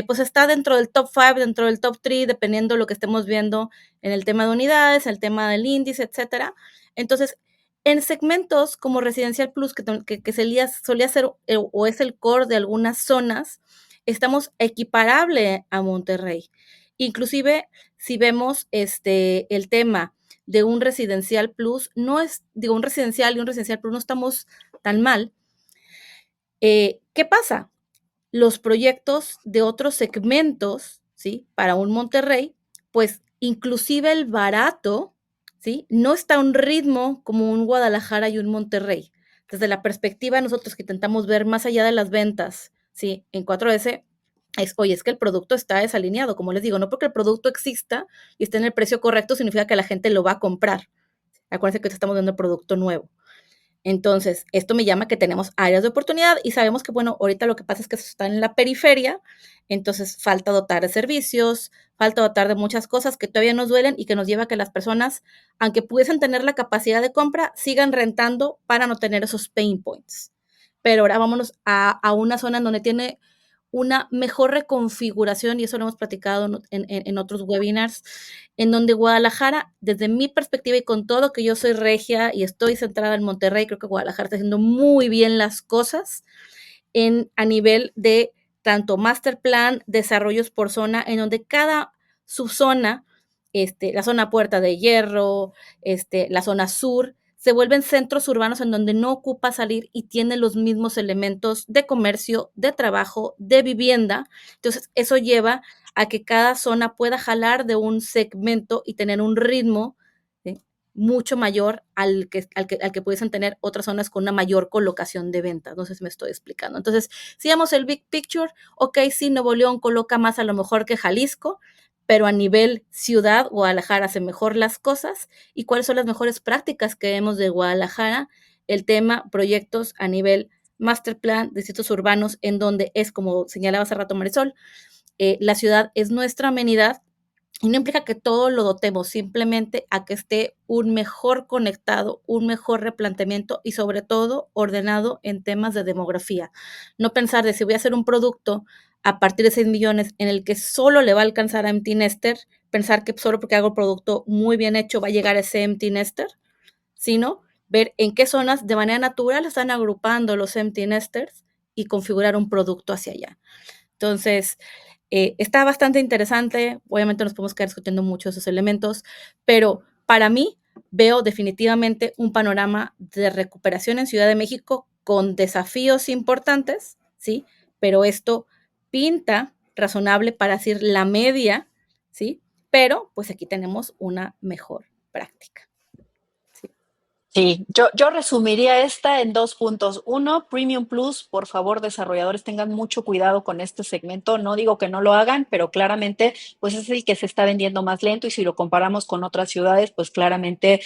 pues está dentro del top 5, dentro del top 3, dependiendo de lo que estemos viendo en el tema de unidades, el tema del índice, etcétera. Entonces, en segmentos como Residencial Plus, que solía ser o es el core de algunas zonas, estamos equiparable a Monterrey. Inclusive, si vemos el tema de un Residencial Plus, no es, digo, un residencial y un Residencial Plus no estamos tan mal. ¿Qué pasa? Los proyectos de otros segmentos, ¿sí? Para un Monterrey, pues inclusive el barato, ¿sí? No está a un ritmo como un Guadalajara y un Monterrey. Desde la perspectiva nosotros que intentamos ver más allá de las ventas, ¿sí? En 4S, oye, es que el producto está desalineado, como les digo, no porque el producto exista y esté en el precio correcto significa que la gente lo va a comprar. Acuérdense que estamos dando el producto nuevo. Entonces, esto me llama que tenemos áreas de oportunidad y sabemos que, bueno, ahorita lo que pasa es que eso está en la periferia, entonces falta dotar de servicios, falta dotar de muchas cosas que todavía nos duelen y que nos lleva a que las personas, aunque pudiesen tener la capacidad de compra, sigan rentando para no tener esos pain points. Pero ahora vámonos a una zona en donde tiene una mejor reconfiguración, y eso lo hemos platicado en otros webinars, en donde Guadalajara, desde mi perspectiva y con todo que yo soy regia y estoy centrada en Monterrey, creo que Guadalajara está haciendo muy bien las cosas a nivel de tanto master plan, desarrollos por zona, en donde cada subzona, la zona Puerta de Hierro, la zona sur, se vuelven centros urbanos en donde no ocupa salir y tiene los mismos elementos de comercio, de trabajo, de vivienda. Entonces, eso lleva a que cada zona pueda jalar de un segmento y tener un ritmo, ¿sí? mucho mayor al que pudiesen tener otras zonas con una mayor colocación de ventas. No sé si me estoy explicando. Entonces, si vemos el big picture, ok, sí, Nuevo León coloca más a lo mejor que Jalisco, pero a nivel ciudad, Guadalajara hace mejor las cosas. ¿Y cuáles son las mejores prácticas que vemos de Guadalajara? El tema proyectos a nivel master plan, distritos urbanos, en donde es, como señalaba hace rato Marisol, la ciudad es nuestra amenidad y no implica que todo lo dotemos, simplemente a que esté un mejor conectado, un mejor replanteamiento y sobre todo ordenado en temas de demografía. No pensar de si voy a hacer un producto a partir de 6 millones en el que solo le va a alcanzar a Empty Nester, pensar que solo porque hago el producto muy bien hecho va a llegar a ese Empty Nester, sino ver en qué zonas de manera natural están agrupando los Empty Nesters y configurar un producto hacia allá. Entonces, está bastante interesante. Obviamente nos podemos quedar discutiendo mucho esos elementos, pero para mí veo definitivamente un panorama de recuperación en Ciudad de México con desafíos importantes, ¿sí? Pero esto pinta razonable para decir la media, ¿sí? Pero pues aquí tenemos una mejor práctica. ¿Sí? Sí, yo resumiría esta en 2 puntos. Uno, Premium Plus, por favor, desarrolladores, tengan mucho cuidado con este segmento. No digo que no lo hagan, pero claramente, pues es el que se está vendiendo más lento y si lo comparamos con otras ciudades, pues claramente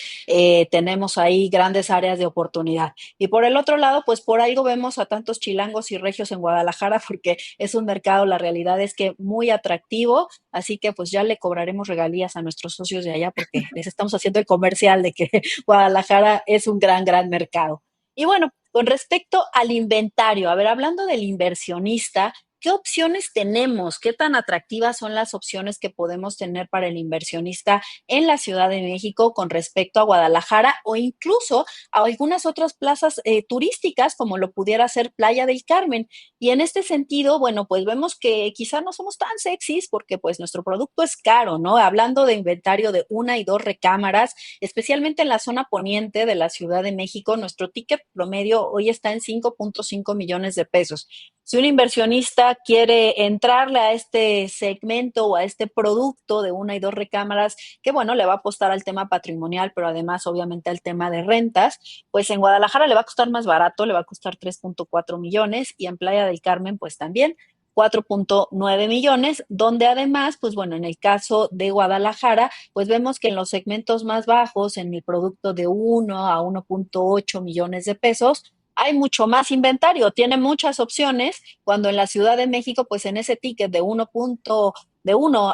tenemos ahí grandes áreas de oportunidad. Y por el otro lado, pues por algo vemos a tantos chilangos y regios en Guadalajara, porque es un mercado, la realidad es que muy atractivo, así que pues ya le cobraremos regalías a nuestros socios de allá porque les estamos haciendo el comercial de que Guadalajara es un gran mercado. Y bueno, con respecto al inventario, a ver, hablando del inversionista, ¿qué opciones tenemos? ¿Qué tan atractivas son las opciones que podemos tener para el inversionista en la Ciudad de México con respecto a Guadalajara o incluso a algunas otras plazas turísticas como lo pudiera ser Playa del Carmen? Y en este sentido, bueno, pues vemos que quizá no somos tan sexys porque pues nuestro producto es caro, ¿no? Hablando de inventario de 1 y 2 recámaras, especialmente en la zona poniente de la Ciudad de México, nuestro ticket promedio hoy está en 5.5 millones de pesos. Si un inversionista quiere entrarle a este segmento o a este producto de 1 y 2 recámaras, que bueno, le va a apostar al tema patrimonial, pero además obviamente al tema de rentas, pues en Guadalajara le va a costar más barato, le va a costar 3.4 millones y en Playa del Carmen pues también 4.9 millones, donde además, pues bueno, en el caso de Guadalajara, pues vemos que en los segmentos más bajos, en el producto de 1 a 1.8 millones de pesos, hay mucho más inventario, tiene muchas opciones, cuando en la Ciudad de México, pues en ese ticket de 1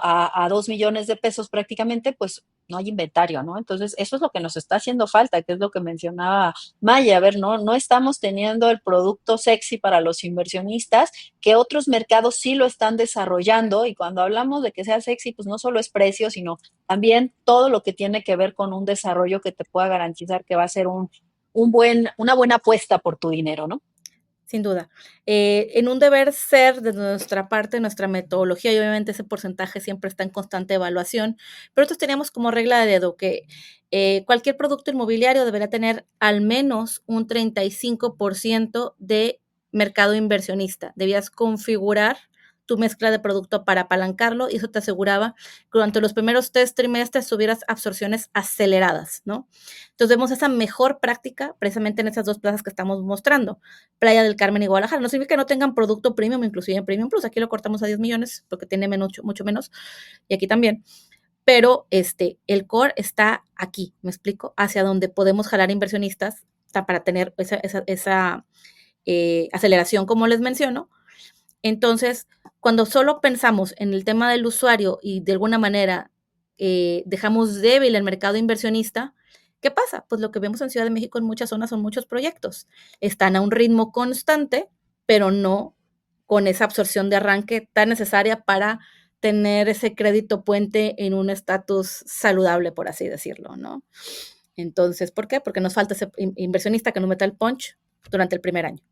a 2 millones de pesos prácticamente, pues no hay inventario, ¿no? Entonces, eso es lo que nos está haciendo falta, que es lo que mencionaba Maya. A ver, no estamos teniendo el producto sexy para los inversionistas, que otros mercados sí lo están desarrollando. Y cuando hablamos de que sea sexy, pues no solo es precio, sino también todo lo que tiene que ver con un desarrollo que te pueda garantizar que va a ser una buena apuesta por tu dinero, ¿no? Sin duda. En un deber ser de nuestra parte, nuestra metodología, y obviamente ese porcentaje siempre está en constante evaluación, pero nosotros teníamos como regla de dedo que cualquier producto inmobiliario debería tener al menos un 35% de mercado inversionista. Debías configurar tu mezcla de producto para apalancarlo y eso te aseguraba que durante los primeros 3 trimestres tuvieras absorciones aceleradas, ¿no? Entonces vemos esa mejor práctica precisamente en esas dos plazas que estamos mostrando. Playa del Carmen y Guadalajara. No significa que no tengan producto premium, inclusive en Premium Plus. Aquí lo cortamos a 10 millones porque tiene mucho menos. Y aquí también. Pero el core está aquí, ¿me explico? Hacia donde podemos jalar inversionistas para tener esa aceleración, como les menciono. Entonces, cuando solo pensamos en el tema del usuario y de alguna manera dejamos débil el mercado inversionista, ¿qué pasa? Pues lo que vemos en Ciudad de México en muchas zonas son muchos proyectos. Están a un ritmo constante, pero no con esa absorción de arranque tan necesaria para tener ese crédito puente en un estatus saludable, por así decirlo, ¿no? Entonces, ¿por qué? Porque nos falta ese inversionista que nos meta el punch durante el primer año.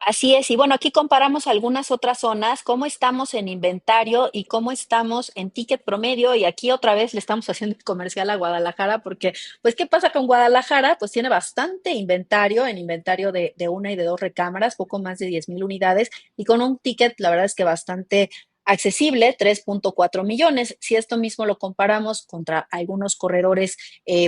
Así es, y bueno, aquí comparamos algunas otras zonas, cómo estamos en inventario y cómo estamos en ticket promedio, y aquí otra vez le estamos haciendo comercial a Guadalajara, porque, pues, ¿qué pasa con Guadalajara? Pues tiene bastante inventario, en inventario de 1 y de 2 recámaras, poco más de 10,000 unidades, y con un ticket, la verdad es que bastante accesible, 3.4 millones. Si esto mismo lo comparamos contra algunos corredores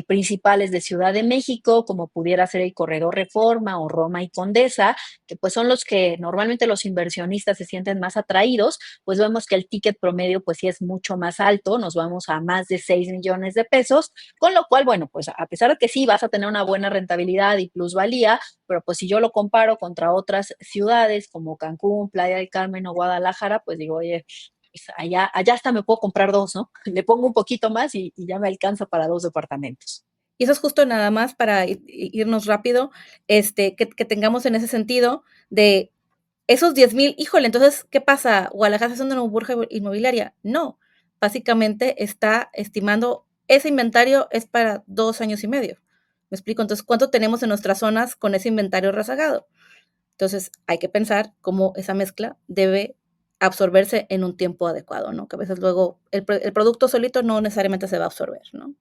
principales de Ciudad de México, como pudiera ser el corredor Reforma o Roma y Condesa, que pues son los que normalmente los inversionistas se sienten más atraídos, pues vemos que el ticket promedio pues sí es mucho más alto, nos vamos a más de 6 millones de pesos, con lo cual, bueno, pues a pesar de que sí vas a tener una buena rentabilidad y plusvalía, pero pues si yo lo comparo contra otras ciudades como Cancún, Playa del Carmen o Guadalajara, pues digo, oye, pues allá hasta me puedo comprar dos, ¿no? Le pongo un poquito más y ya me alcanza para dos departamentos. Y eso es justo nada más para irnos rápido, que tengamos en ese sentido de esos 10,000, híjole, entonces, ¿qué pasa? ¿Guadalajara está haciendo una burbuja inmobiliaria? No, básicamente está estimando, ese inventario es para 2 años y medio. ¿Me explico? Entonces, ¿cuánto tenemos en nuestras zonas con ese inventario rezagado? Entonces, hay que pensar cómo esa mezcla debe absorberse en un tiempo adecuado, ¿no? Que a veces luego el producto solito no necesariamente se va a absorber, ¿no?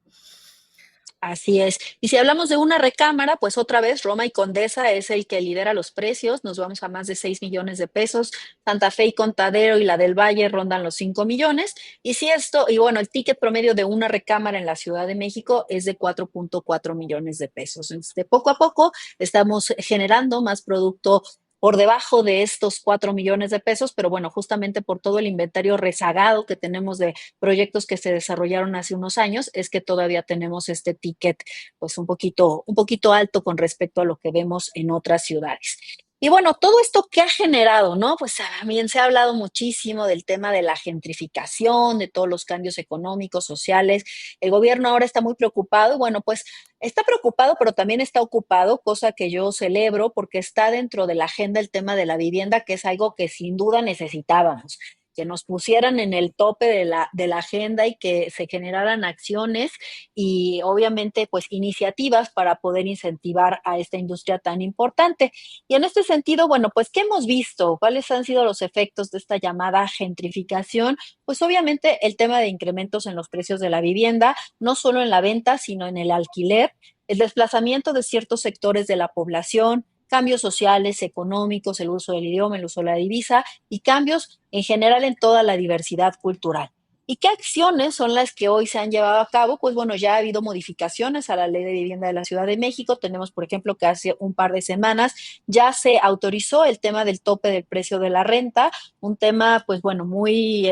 Así es. Y si hablamos de una recámara, pues otra vez Roma y Condesa es el que lidera los precios. Nos vamos a más de 6 millones de pesos. Santa Fe y Contadero y la del Valle rondan los 5 millones. Y si esto, y bueno, el ticket promedio de una recámara en la Ciudad de México es de 4.4 millones de pesos. Entonces, de poco a poco estamos generando más producto por debajo de estos 4 millones de pesos, pero bueno, justamente por todo el inventario rezagado que tenemos de proyectos que se desarrollaron hace unos años, es que todavía tenemos este ticket pues un poquito alto con respecto a lo que vemos en otras ciudades. Y bueno, todo esto que ha generado, ¿no? Pues también se ha hablado muchísimo del tema de la gentrificación, de todos los cambios económicos, sociales. El gobierno ahora está muy preocupado. Bueno, pues está preocupado, pero también está ocupado, cosa que yo celebro porque está dentro de la agenda el tema de la vivienda, que es algo que sin duda necesitábamos, que nos pusieran en el tope de la agenda y que se generaran acciones y obviamente pues iniciativas para poder incentivar a esta industria tan importante. Y en este sentido, bueno, pues ¿qué hemos visto? ¿Cuáles han sido los efectos de esta llamada gentrificación? Pues obviamente el tema de incrementos en los precios de la vivienda, no solo en la venta, sino en el alquiler, el desplazamiento de ciertos sectores de la población, cambios sociales, económicos, el uso del idioma, el uso de la divisa y cambios en general en toda la diversidad cultural. ¿Y qué acciones son las que hoy se han llevado a cabo? Pues bueno, ya ha habido modificaciones a la Ley de Vivienda de la Ciudad de México. Tenemos, por ejemplo, que hace un par de semanas ya se autorizó el tema del tope del precio de la renta, un tema, pues bueno, muy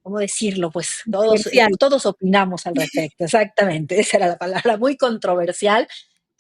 ¿cómo decirlo? Pues Controversial. todos opinamos al respecto, exactamente, esa era la palabra, muy controversial.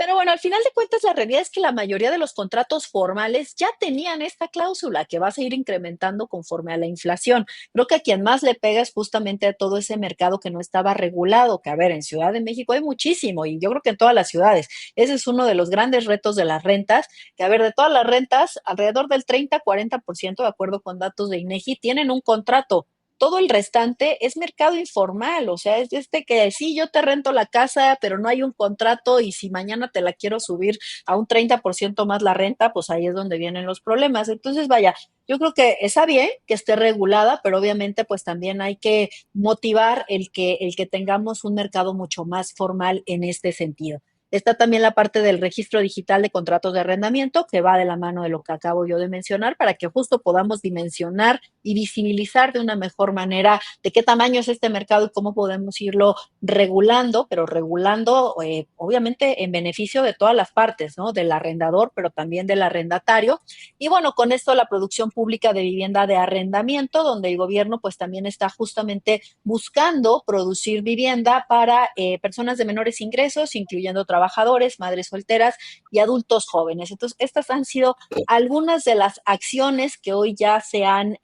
Pero bueno, al final de cuentas, la realidad es que la mayoría de los contratos formales ya tenían esta cláusula que va a seguir incrementando conforme a la inflación. Creo que a quien más le pega es justamente a todo ese mercado que no estaba regulado, que a ver, en Ciudad de México hay muchísimo y yo creo que en todas las ciudades. Ese es uno de los grandes retos de las rentas, que a ver, de todas las rentas, alrededor del 30-40%, de acuerdo con datos de INEGI, tienen un contrato. Todo el restante es mercado informal, o sea, es este que sí, yo te rento la casa, pero no hay un contrato y si mañana te la quiero subir a un 30% más la renta, pues ahí es donde vienen los problemas. Entonces, vaya, yo creo que está bien que esté regulada, pero obviamente pues también hay que motivar el que tengamos un mercado mucho más formal en este sentido. Está también la parte del registro digital de contratos de arrendamiento, que va de la mano de lo que acabo yo de mencionar, para que justo podamos dimensionar y visibilizar de una mejor manera de qué tamaño es este mercado y cómo podemos irlo regulando, pero regulando obviamente en beneficio de todas las partes, ¿no? Del arrendador, pero también del arrendatario. Y bueno, con esto la producción pública de vivienda de arrendamiento, donde el gobierno pues también está justamente buscando producir vivienda para personas de menores ingresos, incluyendo trabajadores, madres solteras y adultos jóvenes. Entonces, estas han sido algunas de las acciones que hoy ya se han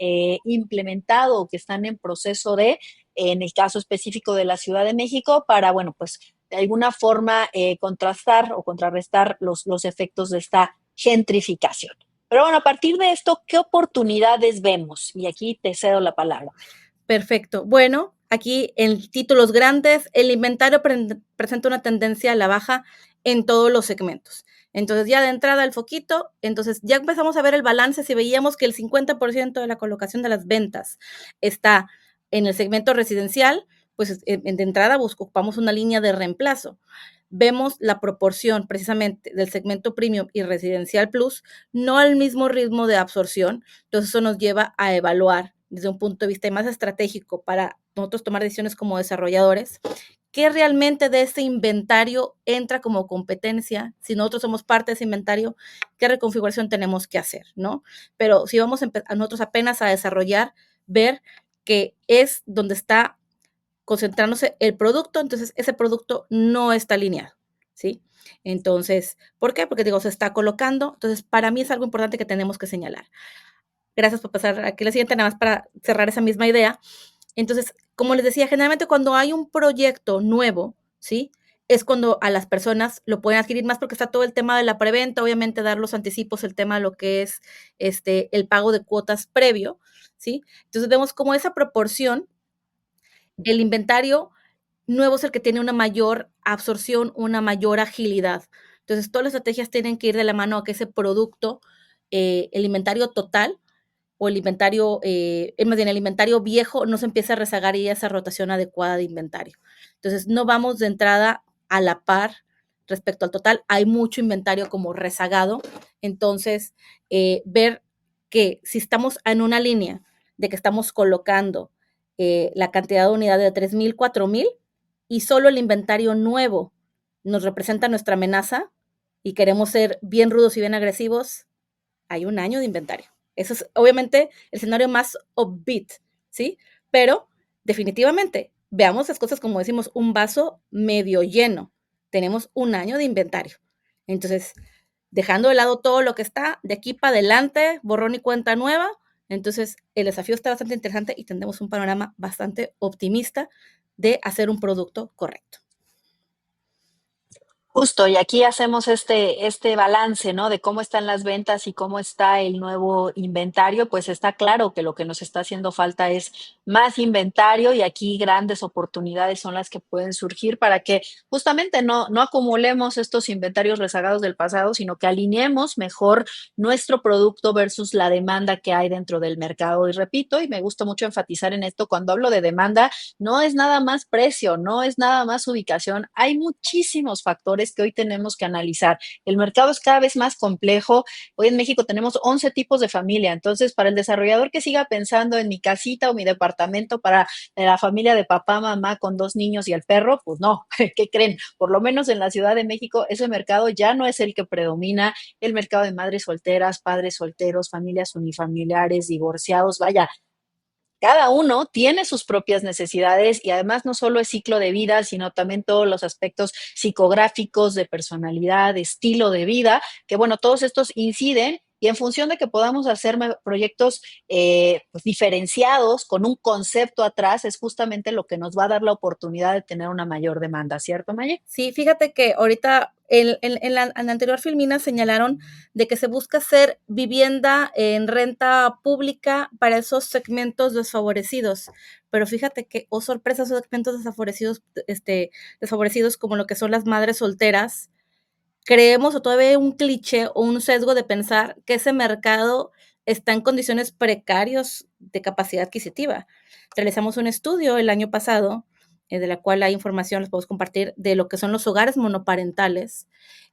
implementado o que están en proceso de, en el caso específico de la Ciudad de México, para, bueno, pues de alguna forma contrastar o contrarrestar los efectos de esta gentrificación. Pero bueno, a partir de esto, ¿qué oportunidades vemos? Y aquí te cedo la palabra. Perfecto. Bueno, aquí en títulos grandes, el inventario presenta una tendencia a la baja en todos los segmentos. Entonces, ya de entrada el foquito, entonces ya empezamos a ver el balance. Si veíamos que el 50% de la colocación de las ventas está en el segmento residencial, pues de entrada ocupamos una línea de reemplazo. Vemos la proporción precisamente del segmento premium y residencial plus, no al mismo ritmo de absorción. Entonces, eso nos lleva a evaluar desde un punto de vista más estratégico para nosotros tomar decisiones como desarrolladores, qué realmente de ese inventario entra como competencia, si nosotros somos parte de ese inventario, qué reconfiguración tenemos que hacer, ¿no? Pero si vamos a nosotros apenas a desarrollar, ver que es donde está concentrándose el producto, entonces ese producto no está alineado, ¿sí? Entonces, ¿por qué? Porque digo, se está colocando, entonces para mí es algo importante que tenemos que señalar. Gracias por pasar aquí la siguiente, nada más para cerrar esa misma idea. Entonces, como les decía, generalmente cuando hay un proyecto nuevo, ¿sí? Es cuando a las personas lo pueden adquirir más porque está todo el tema de la preventa, obviamente dar los anticipos, el tema de lo que es el pago de cuotas previo, ¿sí? Entonces vemos como esa proporción, el inventario nuevo es el que tiene una mayor absorción, una mayor agilidad. Entonces, todas las estrategias tienen que ir de la mano a que ese producto, el inventario total o el inventario, más bien el inventario viejo no se empiece a rezagar y esa rotación adecuada de inventario. Entonces, no vamos de entrada a la par respecto al total. Hay mucho inventario como rezagado. Entonces, ver que si estamos en una línea de que estamos colocando la cantidad de unidades de 3,000, 4,000 y solo el inventario nuevo nos representa nuestra amenaza y queremos ser bien rudos y bien agresivos, hay un año de inventario. Eso es obviamente el escenario más upbeat, ¿sí? Pero definitivamente, veamos las cosas como decimos, un vaso medio lleno. Tenemos un año de inventario. Entonces, dejando de lado todo lo que está, de aquí para adelante, borrón y cuenta nueva. Entonces, el desafío está bastante interesante y tendremos un panorama bastante optimista de hacer un producto correcto. Justo, y aquí hacemos este balance, ¿no? De cómo están las ventas y cómo está el nuevo inventario, pues está claro que lo que nos está haciendo falta es más inventario y aquí grandes oportunidades son las que pueden surgir para que justamente no acumulemos estos inventarios rezagados del pasado, sino que alineemos mejor nuestro producto versus la demanda que hay dentro del mercado. Y repito, y me gusta mucho enfatizar en esto, cuando hablo de demanda, no es nada más precio, no es nada más ubicación. Hay muchísimos factores que hoy tenemos que analizar. El mercado es cada vez más complejo. Hoy en México tenemos 11 tipos de familia. Entonces, para el desarrollador que siga pensando en mi casita o mi departamento para la familia de papá, mamá con 2 niños y el perro, pues no, ¿qué creen? Por lo menos en la Ciudad de México, ese mercado ya no es el que predomina. El mercado de madres solteras, padres solteros, familias unifamiliares, divorciados, vaya, cada uno tiene sus propias necesidades y además no solo es ciclo de vida, sino también todos los aspectos psicográficos de personalidad, de estilo de vida, que bueno, todos estos inciden y en función de que podamos hacer proyectos pues, diferenciados con un concepto atrás, es justamente lo que nos va a dar la oportunidad de tener una mayor demanda, ¿cierto, Maye? Sí, fíjate que ahorita en la anterior filmina señalaron de que se busca hacer vivienda en renta pública para esos segmentos desfavorecidos. Pero fíjate que, oh sorpresa, esos segmentos desfavorecidos como lo que son las madres solteras, creemos o todavía hay un cliché o un sesgo de pensar que ese mercado está en condiciones precarios de capacidad adquisitiva. Realizamos un estudio el año pasado, de la cual hay información, les podemos compartir, de lo que son los hogares monoparentales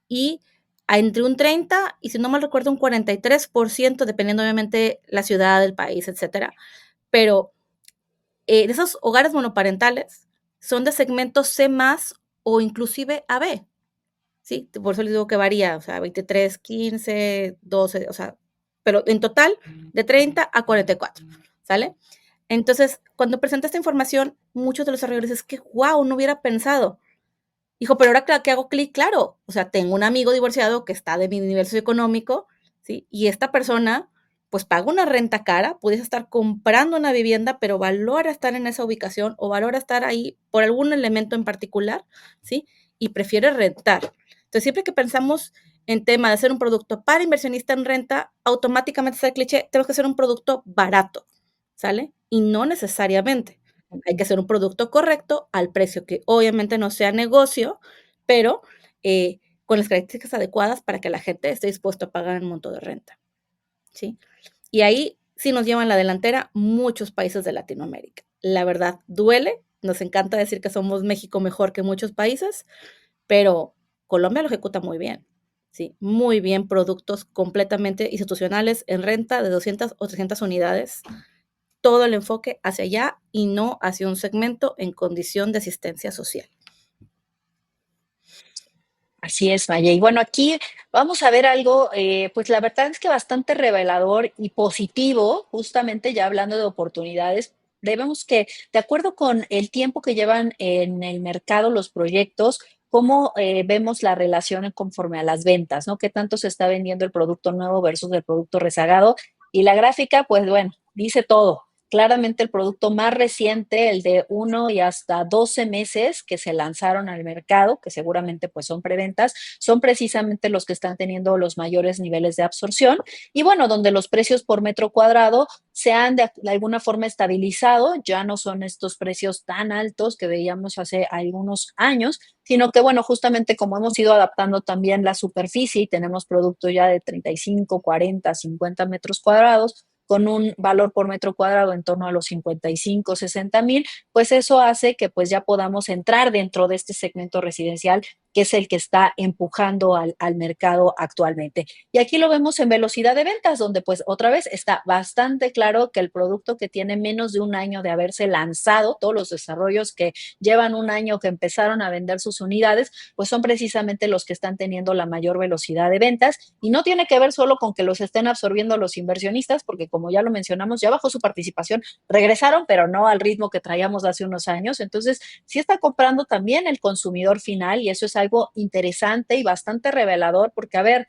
y entre un 30 y si no mal recuerdo un 43%, dependiendo obviamente la ciudad, el país, etcétera. Pero de esos hogares monoparentales son de segmentos C más o inclusive AB. Sí, por eso les digo que varía, o sea, 23, 15, 12, o sea, pero en total de 30 a 44, ¿sale? Entonces, cuando presenta esta información, muchos de los desarrolladores es que, wow, no hubiera pensado. Dijo, pero ahora que hago clic, claro, o sea, tengo un amigo divorciado que está de mi nivel socioeconómico, ¿sí? Y esta persona, pues paga una renta cara, pudiese estar comprando una vivienda, pero valora estar en esa ubicación o valora estar ahí por algún elemento en particular, ¿sí? Y prefiere rentar. Entonces, siempre que pensamos en tema de hacer un producto para inversionista en renta, automáticamente está el cliché, tenemos que hacer un producto barato, ¿sale? Y no necesariamente. Hay que hacer un producto correcto al precio que obviamente no sea negocio, pero con las características adecuadas para que la gente esté dispuesta a pagar un monto de renta, ¿sí? Y ahí sí nos llevan la delantera muchos países de Latinoamérica. La verdad, duele, nos encanta decir que somos México mejor que muchos países, pero Colombia lo ejecuta muy bien, ¿sí? Muy bien, productos completamente institucionales en renta de 200 o 300 unidades todo el enfoque hacia allá y no hacia un segmento en condición de asistencia social. Así es, Maya. Y bueno, aquí vamos a ver algo, pues la verdad es que bastante revelador y positivo, justamente ya hablando de oportunidades. Debemos que, de acuerdo con el tiempo que llevan en el mercado los proyectos, cómo vemos la relación conforme a las ventas, ¿no? ¿Qué tanto se está vendiendo el producto nuevo versus el producto rezagado? Y la gráfica, pues bueno, dice todo. Claramente el producto más reciente, el de 1 y hasta 12 meses que se lanzaron al mercado, que seguramente pues son preventas, son precisamente los que están teniendo los mayores niveles de absorción y bueno, donde los precios por metro cuadrado se han de alguna forma estabilizado, ya no son estos precios tan altos que veíamos hace algunos años, sino que bueno, justamente como hemos ido adaptando también la superficie y tenemos productos ya de 35, 40, 50 metros cuadrados, con un valor por metro cuadrado en torno a los 55, 60 mil, pues eso hace que pues ya podamos entrar dentro de este segmento residencial que es el que está empujando al mercado actualmente. Y aquí lo vemos en velocidad de ventas, donde pues otra vez está bastante claro que el producto que tiene menos de un año de haberse lanzado, todos los desarrollos que llevan un año que empezaron a vender sus unidades, pues son precisamente los que están teniendo la mayor velocidad de ventas y no tiene que ver solo con que los estén absorbiendo los inversionistas, porque como ya lo mencionamos, ya bajó su participación, regresaron, pero no al ritmo que traíamos hace unos años. Entonces, sí está comprando también el consumidor final y eso es algo interesante y bastante revelador, porque a ver,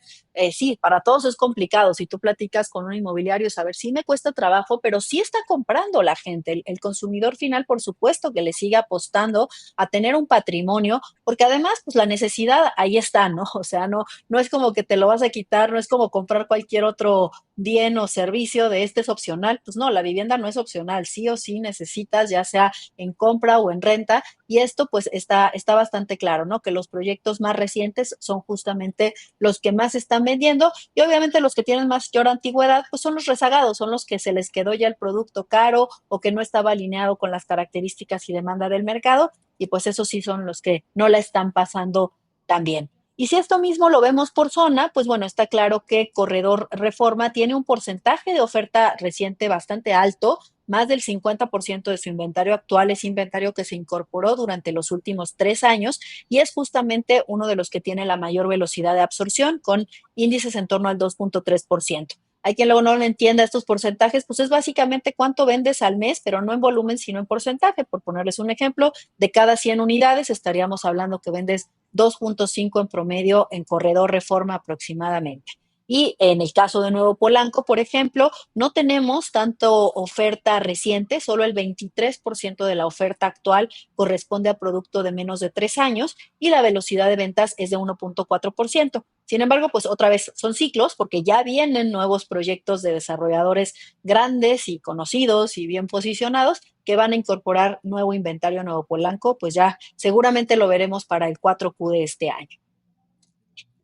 sí, para todos es complicado. Si tú platicas con un inmobiliario, saber si me cuesta trabajo, pero sí está comprando la gente. El consumidor final, por supuesto, que le sigue apostando a tener un patrimonio, porque además, pues la necesidad ahí está, ¿no? O sea, no es como que te lo vas a quitar, no es como comprar cualquier otro bien o servicio de este es opcional. Pues no, la vivienda no es opcional, sí o sí necesitas, ya sea en compra o en renta, y esto pues está bastante claro, ¿no? Que los proyectos más recientes son justamente los que más están vendiendo y obviamente los que tienen mayor antigüedad pues son los rezagados, son los que se les quedó ya el producto caro o que no estaba alineado con las características y demanda del mercado y pues esos sí son los que no la están pasando tan bien. Y si esto mismo lo vemos por zona, pues bueno, está claro que Corredor Reforma tiene un porcentaje de oferta reciente bastante alto, más del 50% de su inventario actual es inventario que se incorporó durante los últimos 3 años y es justamente uno de los que tiene la mayor velocidad de absorción con índices en torno al 2.3%. Hay quien luego no le entienda estos porcentajes, pues es básicamente cuánto vendes al mes, pero no en volumen, sino en porcentaje. Por ponerles un ejemplo, de cada 100 unidades estaríamos hablando que vendes 2.5 en promedio en Corredor Reforma aproximadamente. Y en el caso de Nuevo Polanco, por ejemplo, no tenemos tanto oferta reciente, solo el 23% de la oferta actual corresponde a producto de menos de 3 años y la velocidad de ventas es de 1.4%. Sin embargo, pues otra vez son ciclos porque ya vienen nuevos proyectos de desarrolladores grandes y conocidos y bien posicionados que van a incorporar nuevo inventario a Nuevo Polanco, pues ya seguramente lo veremos para el 4Q de este año.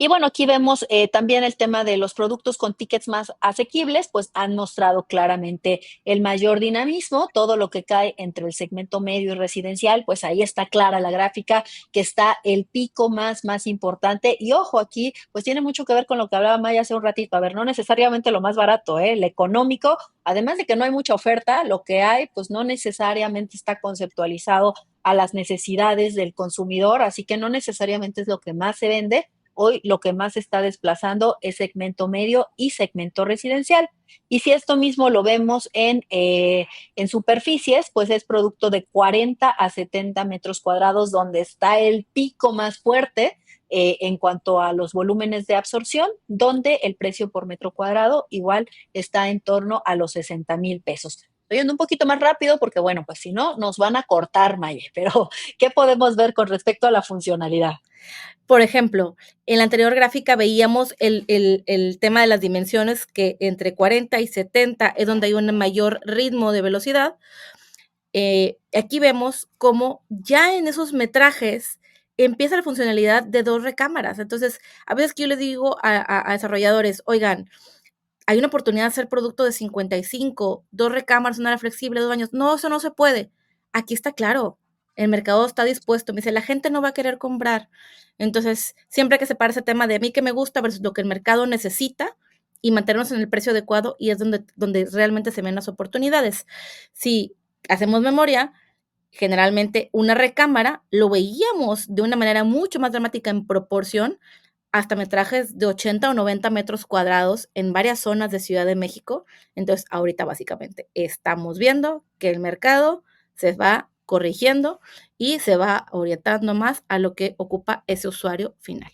Y bueno, aquí vemos también el tema de los productos con tickets más asequibles, pues han mostrado claramente el mayor dinamismo, todo lo que cae entre el segmento medio y residencial, pues ahí está clara la gráfica que está el pico más importante. Y ojo, aquí pues tiene mucho que ver con lo que hablaba Maya hace un ratito. A ver, no necesariamente lo más barato, el económico, además de que no hay mucha oferta, lo que hay pues no necesariamente está conceptualizado a las necesidades del consumidor, así que no necesariamente es lo que más se vende. Hoy lo que más se está desplazando es segmento medio y segmento residencial. Y si esto mismo lo vemos en superficies, pues es producto de 40 a 70 metros cuadrados, donde está el pico más fuerte en cuanto a los volúmenes de absorción, donde el precio por metro cuadrado igual está en torno a los 60,000 pesos. Estoy yendo un poquito más rápido porque, bueno, pues si no, nos van a cortar, Maye, pero ¿qué podemos ver con respecto a la funcionalidad? Por ejemplo, en la anterior gráfica veíamos el tema de las dimensiones, que entre 40 y 70 es donde hay un mayor ritmo de velocidad. Aquí vemos cómo ya en esos metrajes empieza la funcionalidad de 2 recámaras. Entonces, a veces que yo les digo a desarrolladores, oigan, hay una oportunidad de hacer producto de 55, 2 recámaras, una área flexible, 2 baños. No, eso no se puede. Aquí está claro, el mercado está dispuesto. Me dice, la gente no va a querer comprar. Entonces, siempre que se para ese tema de a mí que me gusta versus lo que el mercado necesita, y mantenernos en el precio adecuado, y es donde realmente se ven las oportunidades. Si hacemos memoria, generalmente una recámara lo veíamos de una manera mucho más dramática en proporción hasta metrajes de 80 o 90 metros cuadrados en varias zonas de Ciudad de México. Entonces, ahorita básicamente estamos viendo que el mercado se va corrigiendo y se va orientando más a lo que ocupa ese usuario final.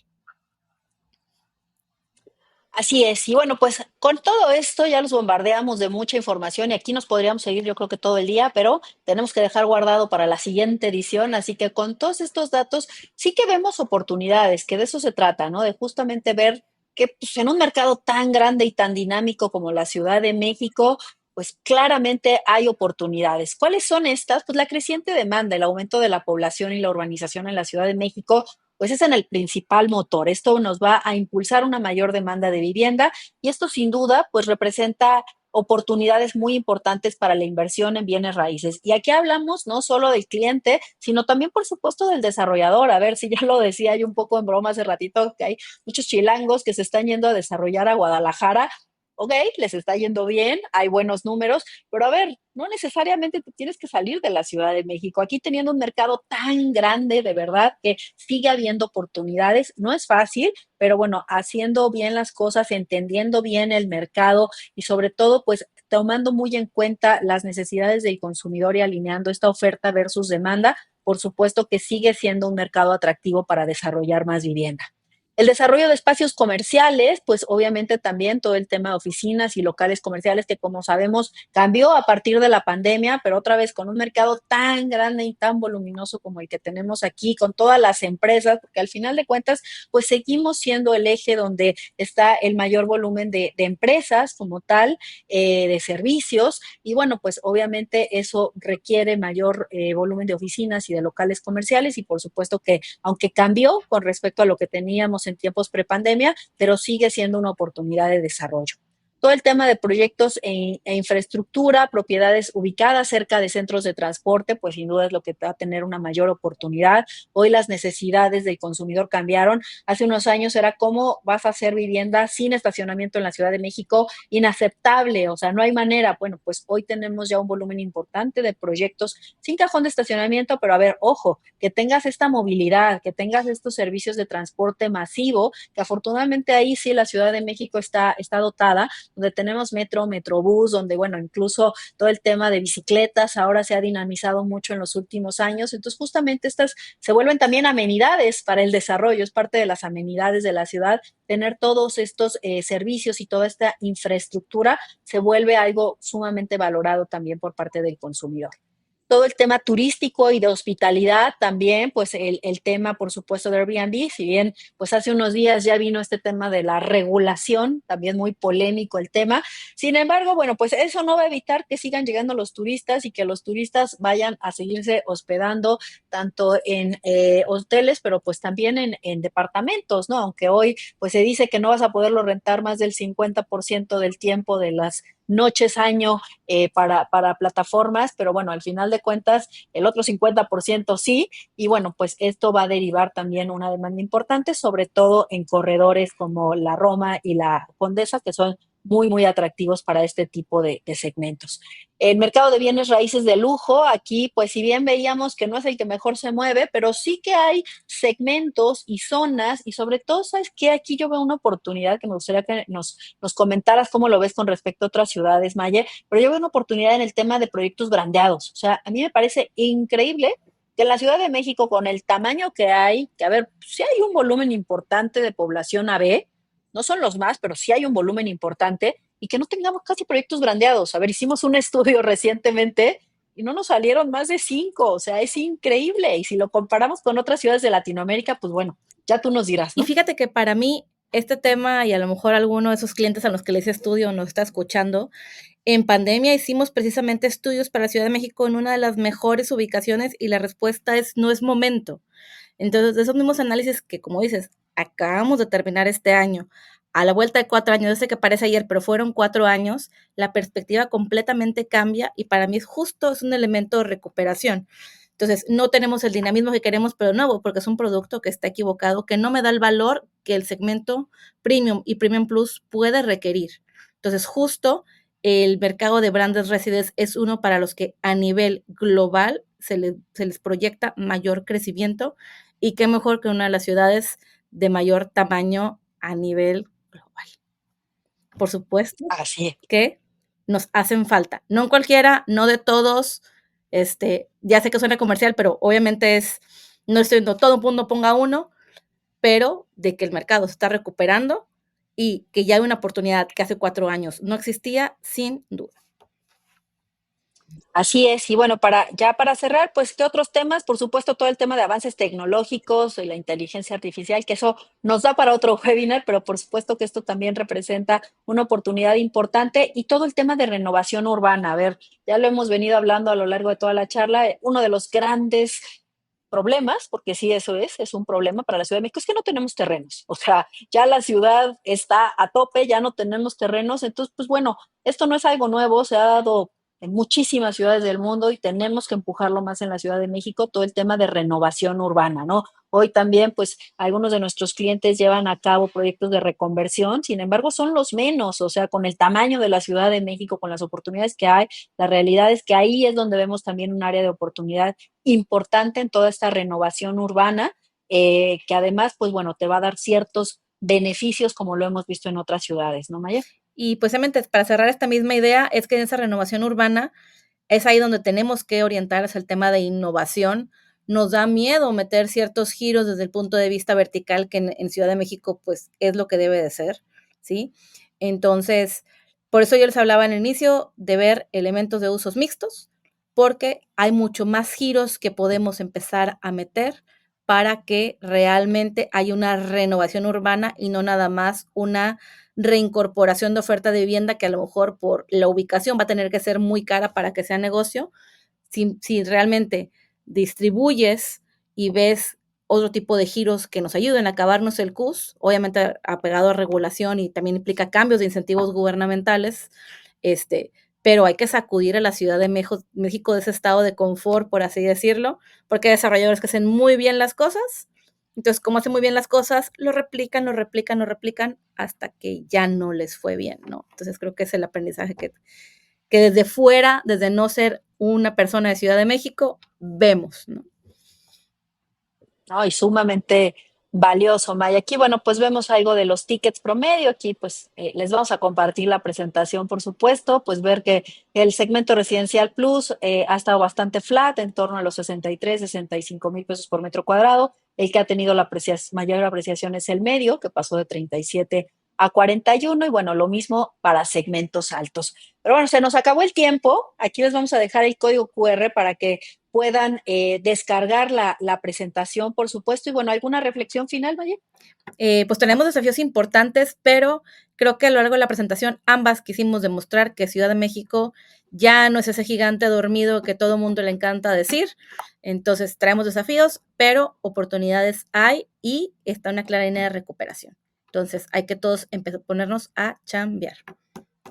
Así es. Y bueno, pues con todo esto ya los bombardeamos de mucha información y aquí nos podríamos seguir yo creo que todo el día, pero tenemos que dejar guardado para la siguiente edición. Así que con todos estos datos sí que vemos oportunidades, que de eso se trata, ¿no? De justamente ver que pues, en un mercado tan grande y tan dinámico como la Ciudad de México, pues claramente hay oportunidades. ¿Cuáles son estas? Pues la creciente demanda, el aumento de la población y la urbanización en la Ciudad de México pues es en el principal motor. Esto nos va a impulsar una mayor demanda de vivienda y esto sin duda pues representa oportunidades muy importantes para la inversión en bienes raíces. Y aquí hablamos no solo del cliente, sino también, por supuesto, del desarrollador. A ver si ya lo decía yo un poco en broma hace ratito, que hay muchos chilangos que se están yendo a desarrollar a Guadalajara. Ok, les está yendo bien, hay buenos números, pero a ver, no necesariamente te tienes que salir de la Ciudad de México. Aquí teniendo un mercado tan grande, de verdad, que sigue habiendo oportunidades. No es fácil, pero bueno, haciendo bien las cosas, entendiendo bien el mercado y sobre todo, pues tomando muy en cuenta las necesidades del consumidor y alineando esta oferta versus demanda, por supuesto que sigue siendo un mercado atractivo para desarrollar más vivienda. El desarrollo de espacios comerciales, pues obviamente también todo el tema de oficinas y locales comerciales que como sabemos cambió a partir de la pandemia, pero otra vez con un mercado tan grande y tan voluminoso como el que tenemos aquí, con todas las empresas, porque al final de cuentas, pues seguimos siendo el eje donde está el mayor volumen de empresas como tal, de servicios, y bueno, pues obviamente eso requiere mayor volumen de oficinas y de locales comerciales, y por supuesto que aunque cambió con respecto a lo que teníamos en tiempos prepandemia, pero sigue siendo una oportunidad de desarrollo. Todo el tema de proyectos infraestructura, propiedades ubicadas cerca de centros de transporte, pues sin duda es lo que va a tener una mayor oportunidad. Hoy las necesidades del consumidor cambiaron. Hace unos años era cómo vas a hacer vivienda sin estacionamiento en la Ciudad de México, inaceptable, o sea, no hay manera. Bueno, pues hoy tenemos ya un volumen importante de proyectos sin cajón de estacionamiento, pero a ver, ojo, que tengas esta movilidad, que tengas estos servicios de transporte masivo, que afortunadamente ahí sí la Ciudad de México está dotada, donde tenemos metro, metrobús, donde, bueno, incluso todo el tema de bicicletas ahora se ha dinamizado mucho en los últimos años. Entonces, justamente estas se vuelven también amenidades para el desarrollo, es parte de las amenidades de la ciudad. Tener todos estos servicios y toda esta infraestructura se vuelve algo sumamente valorado también por parte del consumidor. Todo el tema turístico y de hospitalidad también, pues el tema, por supuesto, de Airbnb, si bien pues hace unos días ya vino este tema de la regulación, también muy polémico el tema. Sin embargo, bueno, pues eso no va a evitar que sigan llegando los turistas y que los turistas vayan a seguirse hospedando tanto en hoteles, pero pues también en departamentos, ¿no? Aunque hoy pues se dice que no vas a poderlo rentar más del 50% del tiempo de las noches año para plataformas, pero bueno, al final de cuentas, el otro 50% sí, y bueno, pues esto va a derivar también una demanda importante, sobre todo en corredores como la Roma y la Condesa, que son muy, muy atractivos para este tipo de segmentos. El mercado de bienes raíces de lujo, aquí, pues si bien veíamos que no es el que mejor se mueve, pero sí que hay segmentos y zonas, y sobre todo, ¿sabes qué? Aquí yo veo una oportunidad que me gustaría que nos comentaras cómo lo ves con respecto a otras ciudades, Maye, pero yo veo una oportunidad en el tema de proyectos brandeados. O sea, a mí me parece increíble que en la Ciudad de México, con el tamaño que hay, que a ver, sí hay un volumen importante de población AB, no son los más, pero sí hay un volumen importante, y que no tengamos casi proyectos brandeados. A ver, hicimos un estudio recientemente y no nos salieron más de 5, o sea, es increíble. Y si lo comparamos con otras ciudades de Latinoamérica, pues bueno, ya tú nos dirás, Y ¿no? fíjate que para mí este tema, y a lo mejor alguno de esos clientes a los que les estudio nos está escuchando, en pandemia hicimos precisamente estudios para la Ciudad de México en una de las mejores ubicaciones y la respuesta es no es momento. Entonces, de esos mismos análisis que, como dices, acabamos de terminar este año, a la vuelta de 4 años, yo sé que parece ayer, pero fueron 4 años, la perspectiva completamente cambia y para mí es justo, es un elemento de recuperación. Entonces, no tenemos el dinamismo que queremos, pero de nuevo, porque es un producto que está equivocado, que no me da el valor que el segmento premium y premium plus puede requerir. Entonces, justo el mercado de branded residence es uno para los que a nivel global se les proyecta mayor crecimiento, y qué mejor que una de las ciudades de mayor tamaño a nivel global. Por supuesto Así es. que nos hacen falta. No en cualquiera, no de todos. Ya sé que suena comercial, pero obviamente no estoy diciendo todo el mundo ponga uno, pero de que el mercado se está recuperando y que ya hay una oportunidad que hace 4 años no existía, sin duda. Así es, y bueno, para cerrar, pues, ¿qué otros temas? Por supuesto, todo el tema de avances tecnológicos y la inteligencia artificial, que eso nos da para otro webinar, pero por supuesto que esto también representa una oportunidad importante, y todo el tema de renovación urbana. A ver, ya lo hemos venido hablando a lo largo de toda la charla, uno de los grandes problemas, porque sí, eso es un problema para la Ciudad de México, es que no tenemos terrenos. O sea, ya la ciudad está a tope, ya no tenemos terrenos. Entonces, pues bueno, esto no es algo nuevo, se ha dado en muchísimas ciudades del mundo y tenemos que empujarlo más en la Ciudad de México, todo el tema de renovación urbana, ¿no? Hoy también, pues, algunos de nuestros clientes llevan a cabo proyectos de reconversión, sin embargo, son los menos. O sea, con el tamaño de la Ciudad de México, con las oportunidades que hay, la realidad es que ahí es donde vemos también un área de oportunidad importante en toda esta renovación urbana, que además, pues bueno, te va a dar ciertos beneficios como lo hemos visto en otras ciudades, ¿no, Maya? Y precisamente para cerrar esta misma idea, es que en esa renovación urbana es ahí donde tenemos que orientar hacia el tema de innovación. Nos da miedo meter ciertos giros desde el punto de vista vertical, que en Ciudad de México pues es lo que debe de ser, ¿sí? Entonces, por eso yo les hablaba en el inicio de ver elementos de usos mixtos, porque hay mucho más giros que podemos empezar a meter para que realmente haya una renovación urbana y no nada más una reincorporación de oferta de vivienda, que a lo mejor por la ubicación va a tener que ser muy cara para que sea negocio. Si realmente distribuyes y ves otro tipo de giros que nos ayuden a acabarnos el CUS, obviamente apegado a regulación, y también implica cambios de incentivos gubernamentales, pero hay que sacudir a la Ciudad de México de ese estado de confort, por así decirlo, porque hay desarrolladores que hacen muy bien las cosas. Entonces, como hacen muy bien las cosas, lo replican, lo replican, lo replican hasta que ya no les fue bien, ¿no? Entonces, creo que es el aprendizaje que desde fuera, desde no ser una persona de Ciudad de México, vemos, ¿no? No, y sumamente valioso, Maya. Aquí, bueno, pues vemos algo de los tickets promedio. Aquí, pues, les vamos a compartir la presentación, por supuesto, pues ver que el segmento residencial plus ha estado bastante flat, en torno a los 63, 65,000 pesos por metro cuadrado. El que ha tenido la mayor apreciación es el medio, que pasó de 37 a 41, y bueno, lo mismo para segmentos altos. Pero bueno, se nos acabó el tiempo. Aquí les vamos a dejar el código QR para que puedan descargar la presentación, por supuesto. Y bueno, ¿alguna reflexión final, Valle? Pues tenemos desafíos importantes, pero creo que a lo largo de la presentación ambas quisimos demostrar que Ciudad de México ya no es ese gigante dormido que todo mundo le encanta decir. Entonces traemos desafíos, pero oportunidades hay, y está una clara línea de recuperación. Entonces hay que todos ponernos a chambear,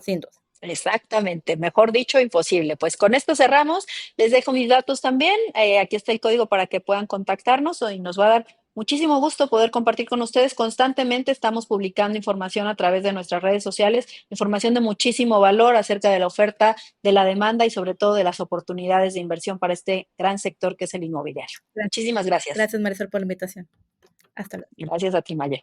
sin duda. Exactamente, mejor dicho, imposible. Pues con esto cerramos. Les dejo mis datos también. Aquí está el código para que puedan contactarnos, y nos va a dar muchísimo gusto poder compartir con ustedes. Constantemente estamos publicando información a través de nuestras redes sociales, información de muchísimo valor acerca de la oferta, de la demanda y sobre todo de las oportunidades de inversión para este gran sector que es el inmobiliario. Muchísimas gracias. Gracias, Marisol, por la invitación. Hasta luego. Gracias a ti, Maya.